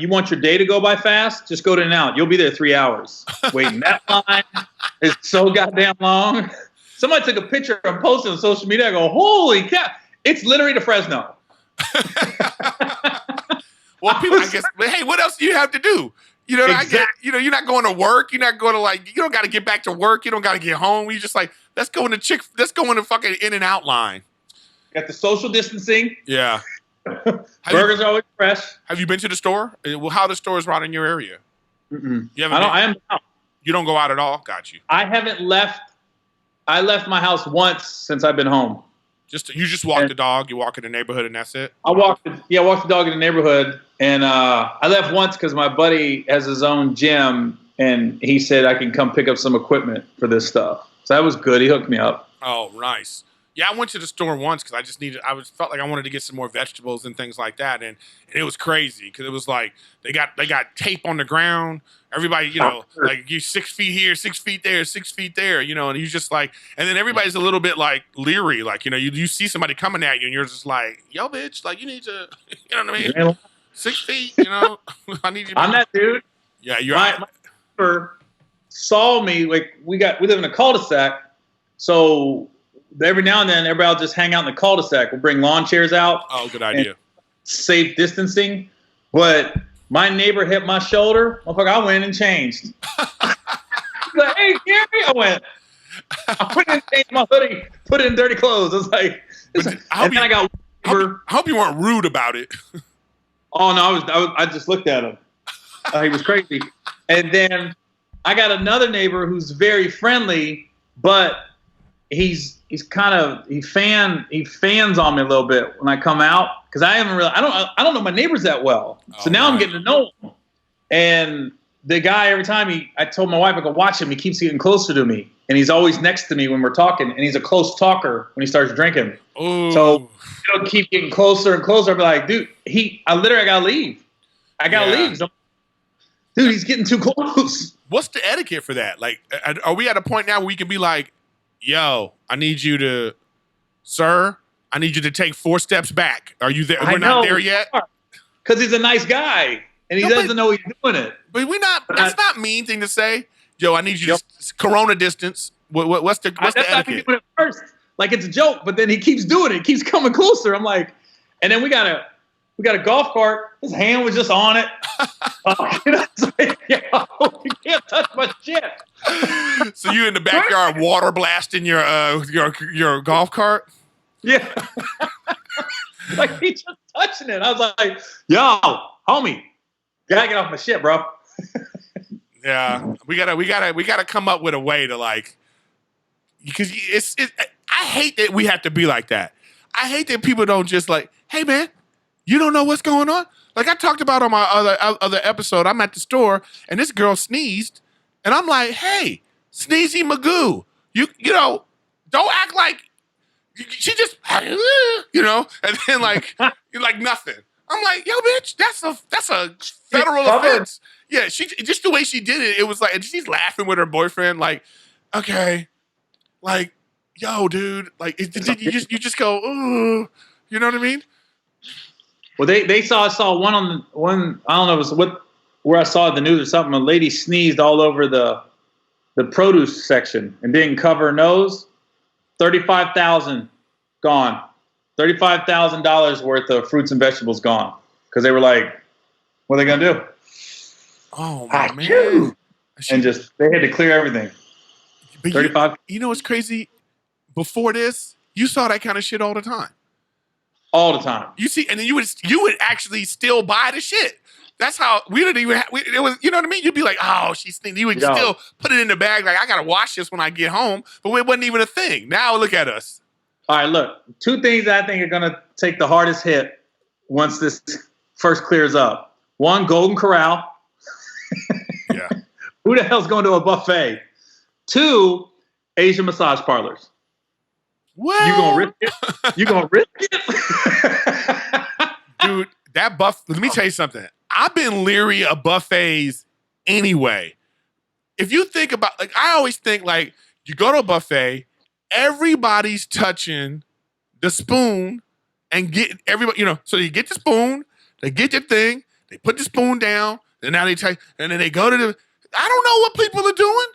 want your day to go by fast, just go to In-N-Out. You'll be there 3 hours. Waiting. That line is so goddamn long. Somebody took a picture and posted on social media. I go, holy cow. It's literally the Fresno. Well, people, I guess, but hey, what else do you have to do? You know, Exactly. I get, you know, you're not going to work. You're not going to like, you don't got to get back to work. You don't got to get home. You just like, let's go in the fucking In-N-Out line. Got the social distancing. Yeah. Burgers are always fresh. Have you been to the store? Well, how the stores around in your area? Mm-mm. You haven't I am out. You don't go out at all? Got you. I haven't left. I left my house once since I've been home. You just walk the dog. You walk in the neighborhood and that's it. I walked the dog in the neighborhood, and I left once because my buddy has his own gym, and he said I can come pick up some equipment for this stuff. So that was good. He hooked me up. Oh, nice. Yeah, I went to the store once because I felt like I wanted to get some more vegetables and things like that, and it was crazy because it was like they got tape on the ground. Everybody, you know, like you 6 feet here, 6 feet there, 6 feet there, you know, and you just like, and then everybody's a little bit like leery, like, you know, you see somebody coming at you and you're just like, yo, bitch, like you need to, you know what I mean? 6 feet, you know, I need you. I'm that dude. Yeah, you're. My neighbor saw me. Like we live in a cul-de-sac, so every now and then everybody will just hang out in the cul-de-sac. We'll bring lawn chairs out. Oh, good idea. Safe distancing, but my neighbor hit my shoulder. Motherfucker, I went and changed. He's like, hey, Gary. I went and changed my hoodie, put it in dirty clothes. I was like, I hope you weren't rude about it. Oh no, I just looked at him. He was crazy. And then I got another neighbor who's very friendly, but he fans on me a little bit when I come out because I don't know my neighbors that well. So now I'm getting to know them. And the guy, every time I told my wife I go watch him, he keeps getting closer to me, and he's always next to me when we're talking, and he's a close talker when he starts drinking. Ooh. So he'll keep getting closer and closer. I'll be like, dude, I literally gotta leave. I gotta leave. So, dude, he's getting too close. What's the etiquette for that? Like, are we at a point now where we can be like, yo, I need you to take 4 steps back. Are you there? We're not there yet? Because he's a nice guy, and he doesn't know he's doing it. But that's not mean thing to say. Yo, I need you to Corona distance. What's the etiquette? Doing it first, like it's a joke, but then he keeps doing it. He keeps coming closer. I'm like, and then we got a golf cart. His hand was just on it. It's like, you can't touch my shit. So you in the backyard water blasting your golf cart? Yeah. Like he just touching it. I was like, yo, homie, gotta get off my shit, bro. Yeah. We gotta come up with a way to like, because I hate that we have to be like that. I hate that people don't just like, hey man, you don't know what's going on? Like I talked about on my other episode, I'm at the store and this girl sneezed and I'm like, hey, Sneezy Magoo, you know, don't act like she just, you know, and then like, you're like nothing. I'm like, yo, bitch, that's a federal offense. Yeah, she just the way she did it, it was like, and she's laughing with her boyfriend, like, okay, like, yo, dude, like, you just go, ooh, you know what I mean? Well, I saw one I don't know, it was where I saw the news or something. A lady sneezed all over the produce section and didn't cover her nose. $35,000 gone. $35,000 worth of fruits and vegetables gone because they were like, what are they gonna do? Oh my man! And just they had to clear everything. 35. You know what's crazy? Before this, you saw that kind of shit all the time. All the time. You see, and then you would actually still buy the shit. That's how we didn't even. It was, you know what I mean? You'd be like, oh, she's thinking. You would still put it in the bag, like I gotta wash this when I get home. But it wasn't even a thing. Now look at us. All right, look. Two things I think are gonna take the hardest hit once this first clears up. One, Golden Corral. Yeah. Who the hell's going to a buffet? Two, Asian massage parlors. Well, you gonna risk it? You gonna risk it? Dude, let me tell you something. I've been leery of buffets anyway. If you think about, like, I always think, like, you go to a buffet, everybody's touching the spoon and get everybody, so you get the spoon, they get the thing, they put the spoon down, and now they take, and then they go to I don't know what people are doing.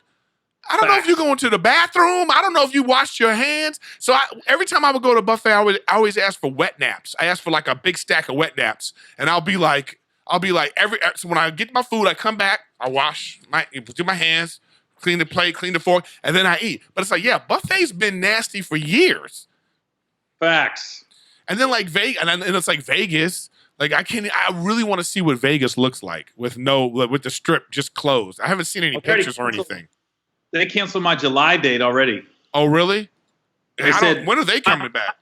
I don't know if you're going to the bathroom. I don't know if you washed your hands. So every time I would go to a buffet, I always ask for wet naps. I ask for like a big stack of wet naps. And I'll be like, so when I get my food, I come back, I do my hands, clean the plate, clean the fork, and then I eat. But it's like, yeah, buffet's been nasty for years. Facts. And then like Vegas, and it's like Vegas. Like I really want to see what Vegas looks like with the strip just closed. I haven't seen any pictures or anything. They canceled my July date already. Oh, really? They said, when are they coming back?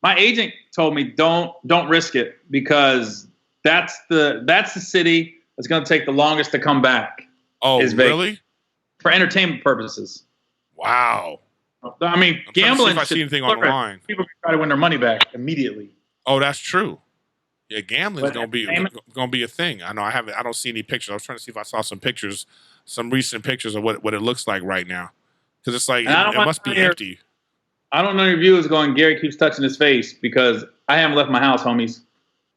My agent told me don't risk it because that's the city that's going to take the longest to come back. Oh, really? For entertainment purposes. Wow. I mean, gambling. If I see anything online, people can try to win their money back immediately. Oh, that's true. Yeah, gambling's gonna be a thing. I know. I don't see any pictures. I was trying to see if I saw some recent pictures of what it looks like right now, because it's like it must be empty. I don't know your viewers going, Gary keeps touching his face because I haven't left my house, homies.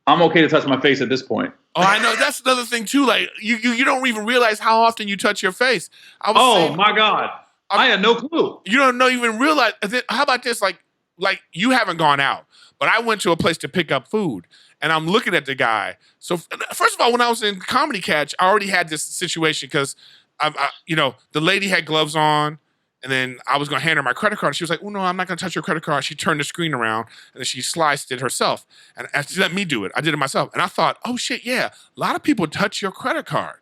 I'm okay to touch my face at this point. Oh, I know. That's another thing too. Like you don't even realize how often you touch your face. My God. I had no clue. You don't even realize. How about this? Like you haven't gone out, but I went to a place to pick up food. And I'm looking at the guy. So first of all, when I was in Comedy Catch, I already had this situation because, the lady had gloves on, and then I was going to hand her my credit card. She was like, "Oh no, I'm not going to touch your credit card." She turned the screen around and then she sliced it herself, and she let me do it. I did it myself, and I thought, "Oh shit, yeah, a lot of people touch your credit card.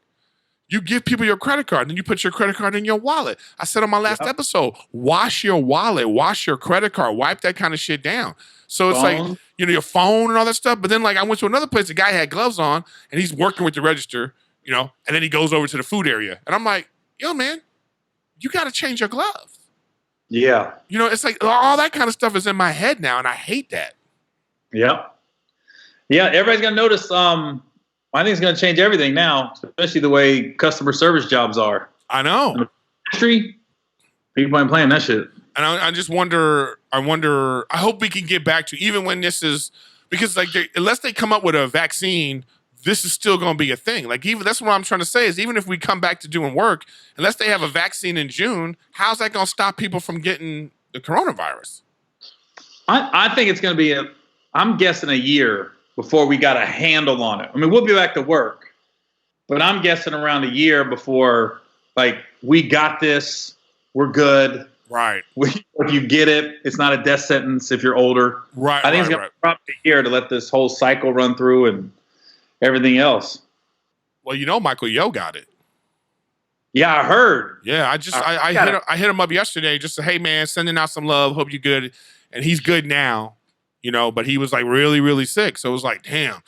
You give people your credit card, and then you put your credit card in your wallet." I said on my last episode, wash your wallet, wash your credit card, wipe that kind of shit down. So it's like, your phone and all that stuff. But then like I went to another place, the guy had gloves on and he's working with the register, and then he goes over to the food area. And I'm like, yo, man, you got to change your gloves. Yeah. It's like all that kind of stuff is in my head now. And I hate that. Yeah. Yeah. Everybody's going to notice. I think it's going to change everything now, especially the way customer service jobs are. I know. People ain't playing that shit. And I just wonder, I hope we can get back to, even when this is, because like unless they come up with a vaccine, this is still going to be a thing. Like that's what I'm trying to say is even if we come back to doing work, unless they have a vaccine in June, how's that going to stop people from getting the coronavirus? I think it's going to be I'm guessing a year before we got a handle on it. I mean, we'll be back to work, but I'm guessing around a year before like we got this, we're good. Right. If you get it, it's not a death sentence if you're older. Right. I think it's going to drop a year to let this whole cycle run through and everything else. Well, Michael Yo got it. Yeah, I heard. Yeah, I hit him up yesterday just to, hey man, sending out some love. Hope you're good. And he's good now, but he was like really, really sick. So it was like, damn.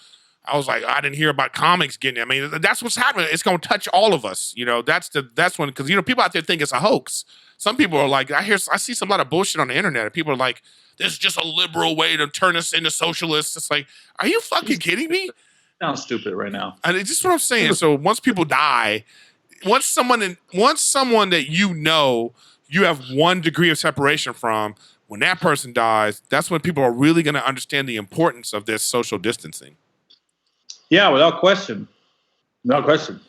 I was like, I didn't hear about comics getting it. I mean, that's what's happening. It's going to touch all of us. You know, that's when, because, you know, people out there think it's a hoax. Some people are like, I see some lot of bullshit on the internet. And people are like, this is just a liberal way to turn us into socialists. It's like, are you fucking kidding me? Sounds stupid right now. And it's just what I'm saying. So once people die, once someone that you know you have 1 degree of separation from, when that person dies, that's when people are really going to understand the importance of this social distancing. Yeah, without question. Without question.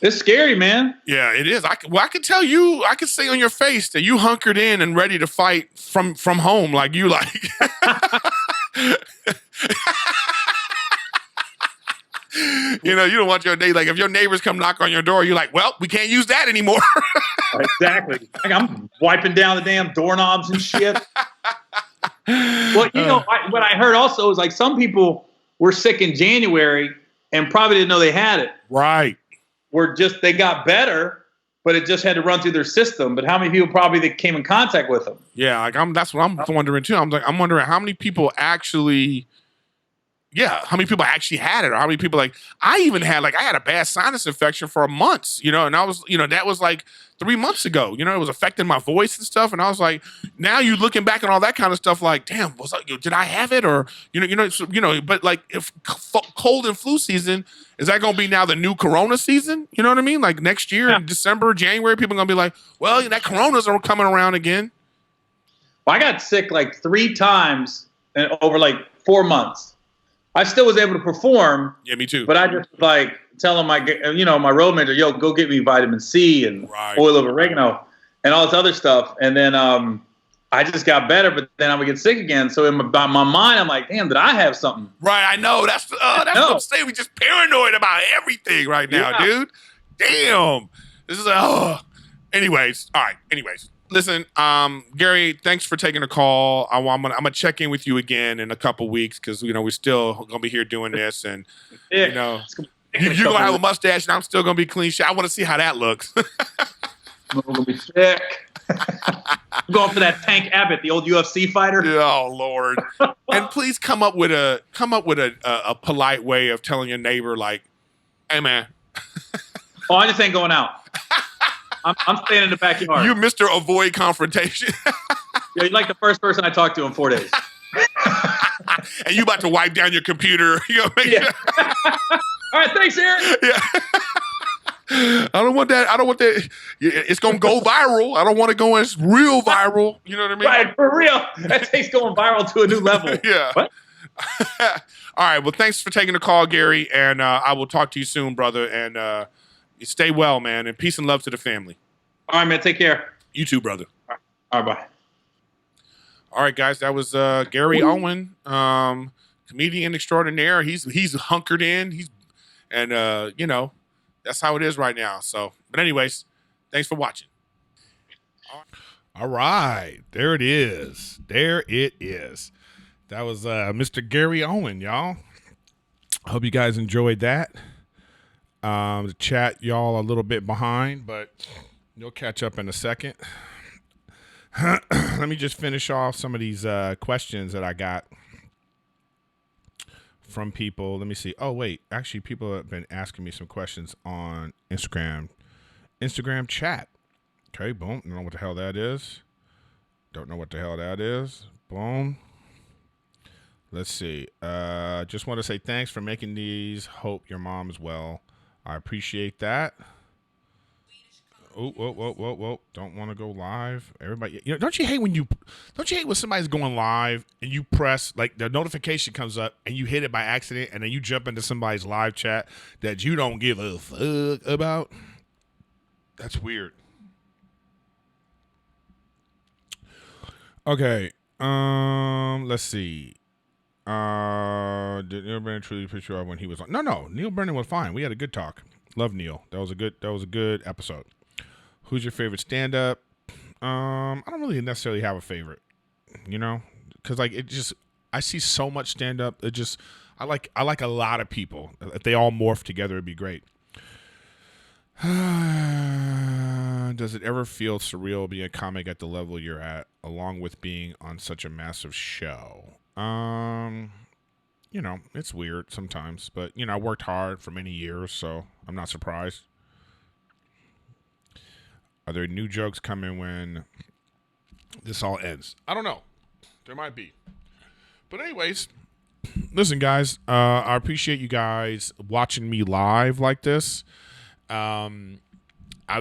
It's scary, man. Yeah, it is. I can tell you, I can say on your face that you hunkered in and ready to fight from home, like you like. You know, you don't want your like if your neighbors come knock on your door, you're like, well, we can't use that anymore. Exactly. Like I'm wiping down the damn doorknobs and shit. Well, you know, what I heard also is like some people were sick in January and probably didn't know they had it. Right. They got better, but it just had to run through their system. But how many people probably that came in contact with them? Yeah, like that's what I'm wondering too. I'm wondering how many people actually. Yeah, how many people actually had it, or how many people I had a bad sinus infection for a month, you know, and I was, you know, that was like 3 months ago, you know, it was affecting my voice and stuff, and I was like, now you looking back on all that kind of stuff, like, damn, did I have it, or but like if cold and flu season is that gonna be now the new Corona season? You know what I mean? Like next year in December, January, people are gonna be like, well, that Coronas are coming around again. Well, I got sick like 3 times over like 4 months. I still was able to perform. Yeah, me too. But I just like telling my road manager, yo, go get me vitamin C and oil of oregano and all this other stuff. And then I just got better, but then I would get sick again. So in my mind, I'm like, damn, did I have something? Right, I know. That's what I'm saying. We just paranoid about everything right now, dude. Damn. This is Anyways, all right. Anyways. Listen, Gary, thanks for taking the call. I'm gonna check in with you again in a couple weeks because we're still gonna be here doing this, and you're gonna have a mustache, and I'm still gonna be clean shot. I want to see how that looks. I'm gonna be sick. I'm going for that Tank Abbott, the old UFC fighter. Oh Lord! And please come up with a polite way of telling your neighbor, like, "Hey, man." Oh, I just ain't going out. I'm staying in the backyard. You Mr. Avoid confrontation. Yeah, you're like the first person I talked to in 4 days. And you about to wipe down your computer. Sure. All right, thanks, Eric. Yeah. I don't want that. It's going to go viral. I don't want to go as real viral. You know what I mean? Right, for real. That takes going viral to a new level. Yeah. What? All right. Well, thanks for taking the call, Gary. And I will talk to you soon, brother. And stay well, man. And peace and love to the family. All right, man. Take care. You too, brother. All right, bye. All right, guys. That was Gary Owen, comedian extraordinaire. He's hunkered in. That's how it is right now. So, but anyways, thanks for watching. All right. There it is. That was Mr. Gary Owen, y'all. Hope you guys enjoyed that. The chat, y'all, a little bit behind, but you'll catch up in a second. Let me just finish off some of these questions that I got from people. Let me see. Oh, wait. Actually, people have been asking me some questions on Instagram chat. Okay, boom. Don't know what the hell that is. Boom. Let's see. Just want to say thanks for making these. Hope your mom is well. I appreciate that. Oh, whoa. Don't want to go live. Everybody, don't you hate when somebody's going live and you press, like, the notification comes up and you hit it by accident and then you jump into somebody's live chat that you don't give a fuck about? That's weird. Okay. Let's see. Did Neil Brennan truly piss you off when he was on? No. Neil Brennan was fine. We had a good talk. Love Neil. That was a good episode. Who's your favorite stand-up? I don't really necessarily have a favorite, because I see so much stand-up. I like a lot of people. If they all morph together, it'd be great. Does it ever feel surreal being a comic at the level you're at, along with being on such a massive show? you know, it's weird sometimes. But, you know, I worked hard for many years, so I'm not surprised. Are there new jokes coming when this all ends? I don't know. There might be. But anyways, listen, guys, I appreciate you guys watching me live like this. This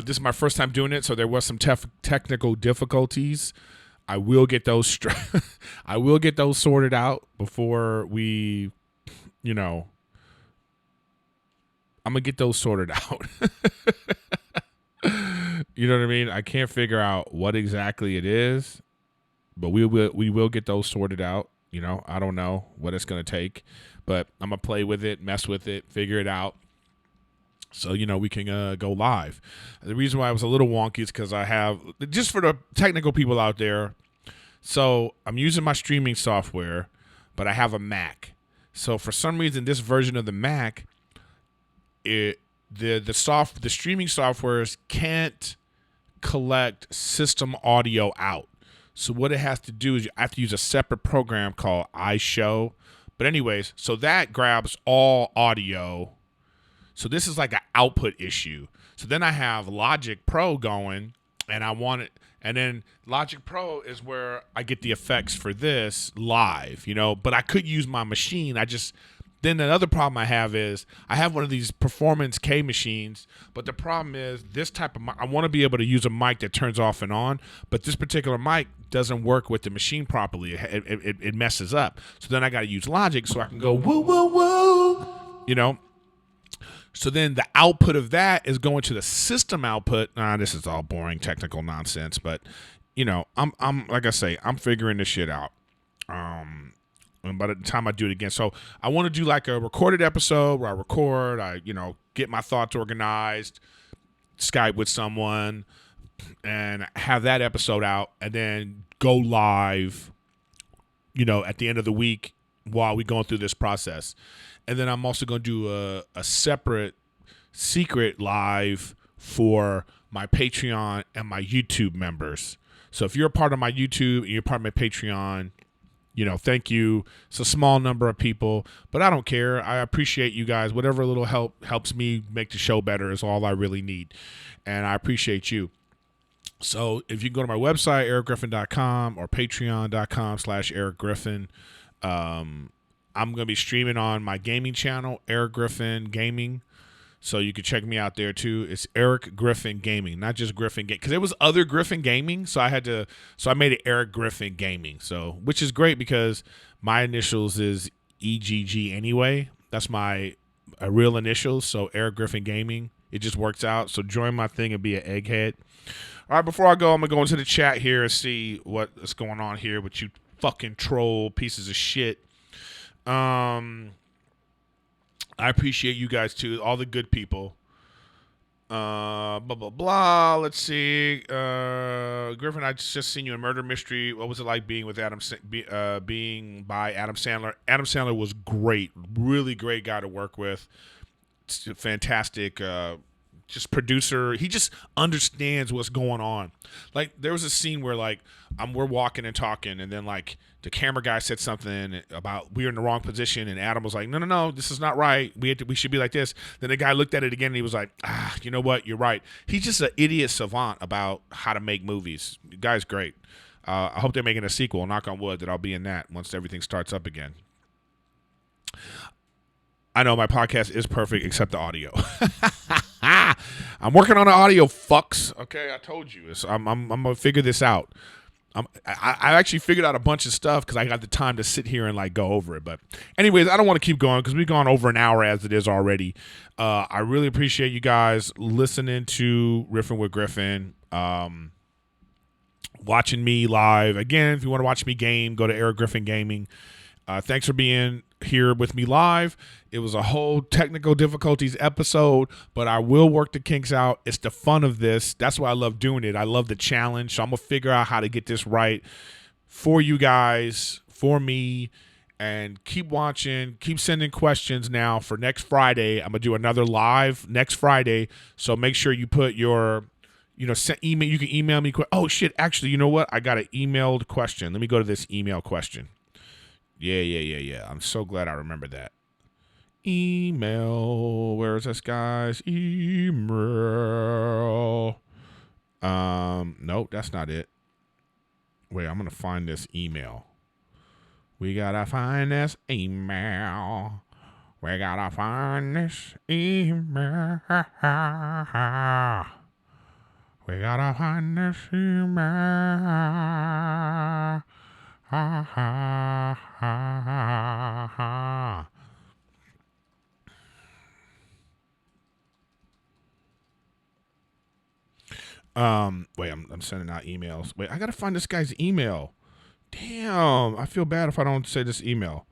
is my first time doing it, so there was some technical difficulties. I will get those I will get those sorted out before we, you know, I'm going to get those sorted out. You know what I mean? I can't figure out what exactly it is, but we will get those sorted out. You know, I don't know what it's going to take, but I'm going to play with it, mess with it, figure it out. So, you know, we can go live. The reason why I was a little wonky is because I have, just for the technical people out there, so I'm using my streaming software, but I have a Mac. So for some reason, this version of the Mac, the streaming softwares can't collect system audio out. So what it has to do is I have to use a separate program called iShow. But anyways, so that grabs all audio. So this is like an output issue. So then I have Logic Pro going, and I want it. And then Logic Pro is where I get the effects for this live, you know. But I could use my machine. Then another problem I have is I have one of these Performance K machines, but the problem is this type of mic, I want to be able to use a mic that turns off and on, but this particular mic doesn't work with the machine properly. It messes up. So then I got to use Logic so I can go woo, woo, woo, you know. So then the output of that is going to the system output. This is all boring technical nonsense, but you know, I'm like I say, I'm figuring this shit out. And by the time I do it again, so I want to do like a recorded episode where I record, get my thoughts organized, Skype with someone, and have that episode out, and then go live, you know, at the end of the week while we're going through this process. And then I'm also going to do a separate secret live for my Patreon and my YouTube members. So if you're a part of my YouTube and you're part of my Patreon, you know, thank you. It's a small number of people, but I don't care. I appreciate you guys. Whatever little help helps me make the show better is all I really need. And I appreciate you. So if you go to my website, erikgriffin.com or patreon.com/Erik Griffin, I'm going to be streaming on my gaming channel, Erik Griffin Gaming. So you can check me out there too. It's Erik Griffin Gaming, not just Griffin Gaming. Because there was other Griffin Gaming, so I made it Erik Griffin Gaming. So, which is great because my initials is EGG anyway. That's my real initials. So Erik Griffin Gaming. It just works out. So join my thing and be an egghead. All right, before I go, I'm going to go into the chat here and see what's going on here with you fucking troll pieces of shit. I appreciate you guys too, all the good people. Blah blah blah. Let's see. Griffin, I just seen you in Murder Mystery. What was it like being with being by Adam Sandler? Adam Sandler was great, really great guy to work with. It's a fantastic, just producer. He just understands what's going on. Like there was a scene where like we're walking and talking, and then like the camera guy said something about we're in the wrong position, and Adam was like, no, this is not right. We should be like this. Then the guy looked at it again, and he was like, you know what? You're right. He's just an idiot savant about how to make movies. The guy's great. I hope they're making a sequel. Knock on wood that I'll be in that once everything starts up again. I know my podcast is perfect except the audio. I'm working on the audio, fucks. Okay, I told you. I'm gonna figure this out. I actually figured out a bunch of stuff because I got the time to sit here and like go over it. But anyways, I don't want to keep going because we've gone over an hour as it is already. I really appreciate you guys listening to Riffin with Griffin. Watching me live. Again, if you want to watch me game, go to Erik Griffin Gaming. Thanks for being here with me live. It was a whole technical difficulties episode, but I will work the kinks out. It's the fun of this. That's why I love doing it. I love the challenge. So I'm going to figure out how to get this right for you guys, for me, and keep watching. Keep sending questions now for next Friday. I'm going to do another live next Friday. So make sure you put your, send email. You can email me. Oh, shit. Actually, you know what? I got an emailed question. Let me go to this email question. Yeah. I'm so glad I remember that. Email. Where is this, guys? Email. Nope, that's not it. Wait, I'm gonna find this email. We gotta find this email. We gotta find this email. We gotta find this email. Wait, I'm sending out emails. Wait, I gotta find this guy's email. Damn, I feel bad if I don't say this email.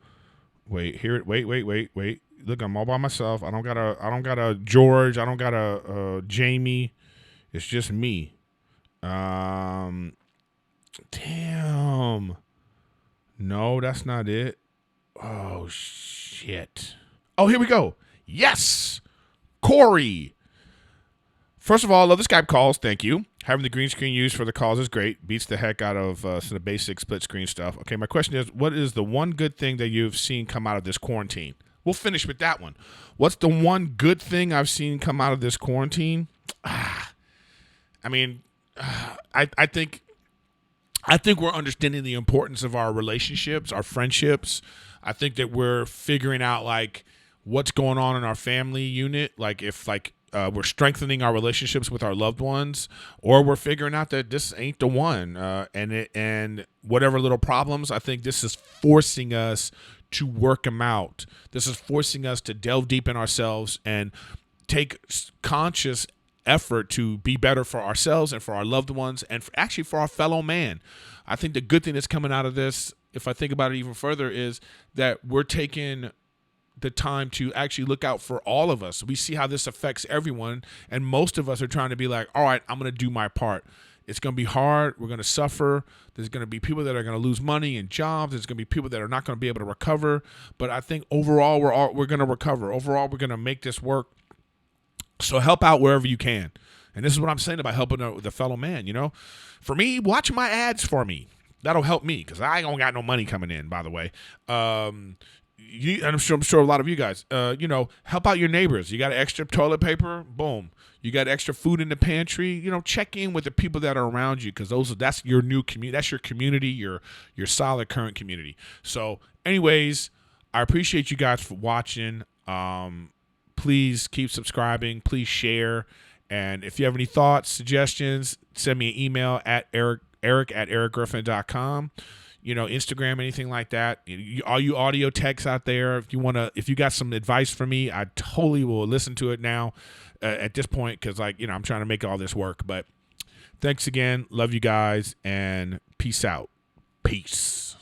Wait, wait. Look, I'm all by myself. I don't got a George. I don't got a Jamie. It's just me. Damn. No, that's not it. Oh, shit. Oh, here we go. Yes. Corey. First of all, I love the Skype calls. Thank you. Having the green screen used for the calls is great. Beats the heck out of some of the basic split screen stuff. Okay, my question is, what is the one good thing that you've seen come out of this quarantine? We'll finish with that one. What's the one good thing I've seen come out of this quarantine? I think we're understanding the importance of our relationships, our friendships. I think that we're figuring out like what's going on in our family unit. Like if we're strengthening our relationships with our loved ones, or we're figuring out that this ain't the one. And whatever little problems, I think this is forcing us to work them out. This is forcing us to delve deep in ourselves and take conscious effort to be better for ourselves and for our loved ones and actually for our fellow man. I think the good thing that's coming out of this, if I think about it even further, is that we're taking the time to actually look out for all of us. We see how this affects everyone, and most of us are trying to be like, all right, I'm going to do my part. It's going to be hard. We're going to suffer. There's going to be people that are going to lose money and jobs. There's going to be people that are not going to be able to recover. But I think overall, we're going to recover. Overall, we're going to make this work. So help out wherever you can. And this is what I'm saying about helping the fellow man, you know. For me, watch my ads for me. That'll help me because I don't got no money coming in, by the way. And I'm sure a lot of you guys, help out your neighbors. You got extra toilet paper? Boom. You got extra food in the pantry? Check in with the people that are around you because that's your new community. That's your community, your solid current community. So anyways, I appreciate you guys for watching. Please keep subscribing. Please share. And if you have any thoughts, suggestions, send me an email at eric@ericgriffin.com. Instagram, anything like that. All you audio techs out there, if you got some advice for me, I totally will listen to it now at this point because, I'm trying to make all this work. But thanks again. Love you guys, and peace out. Peace.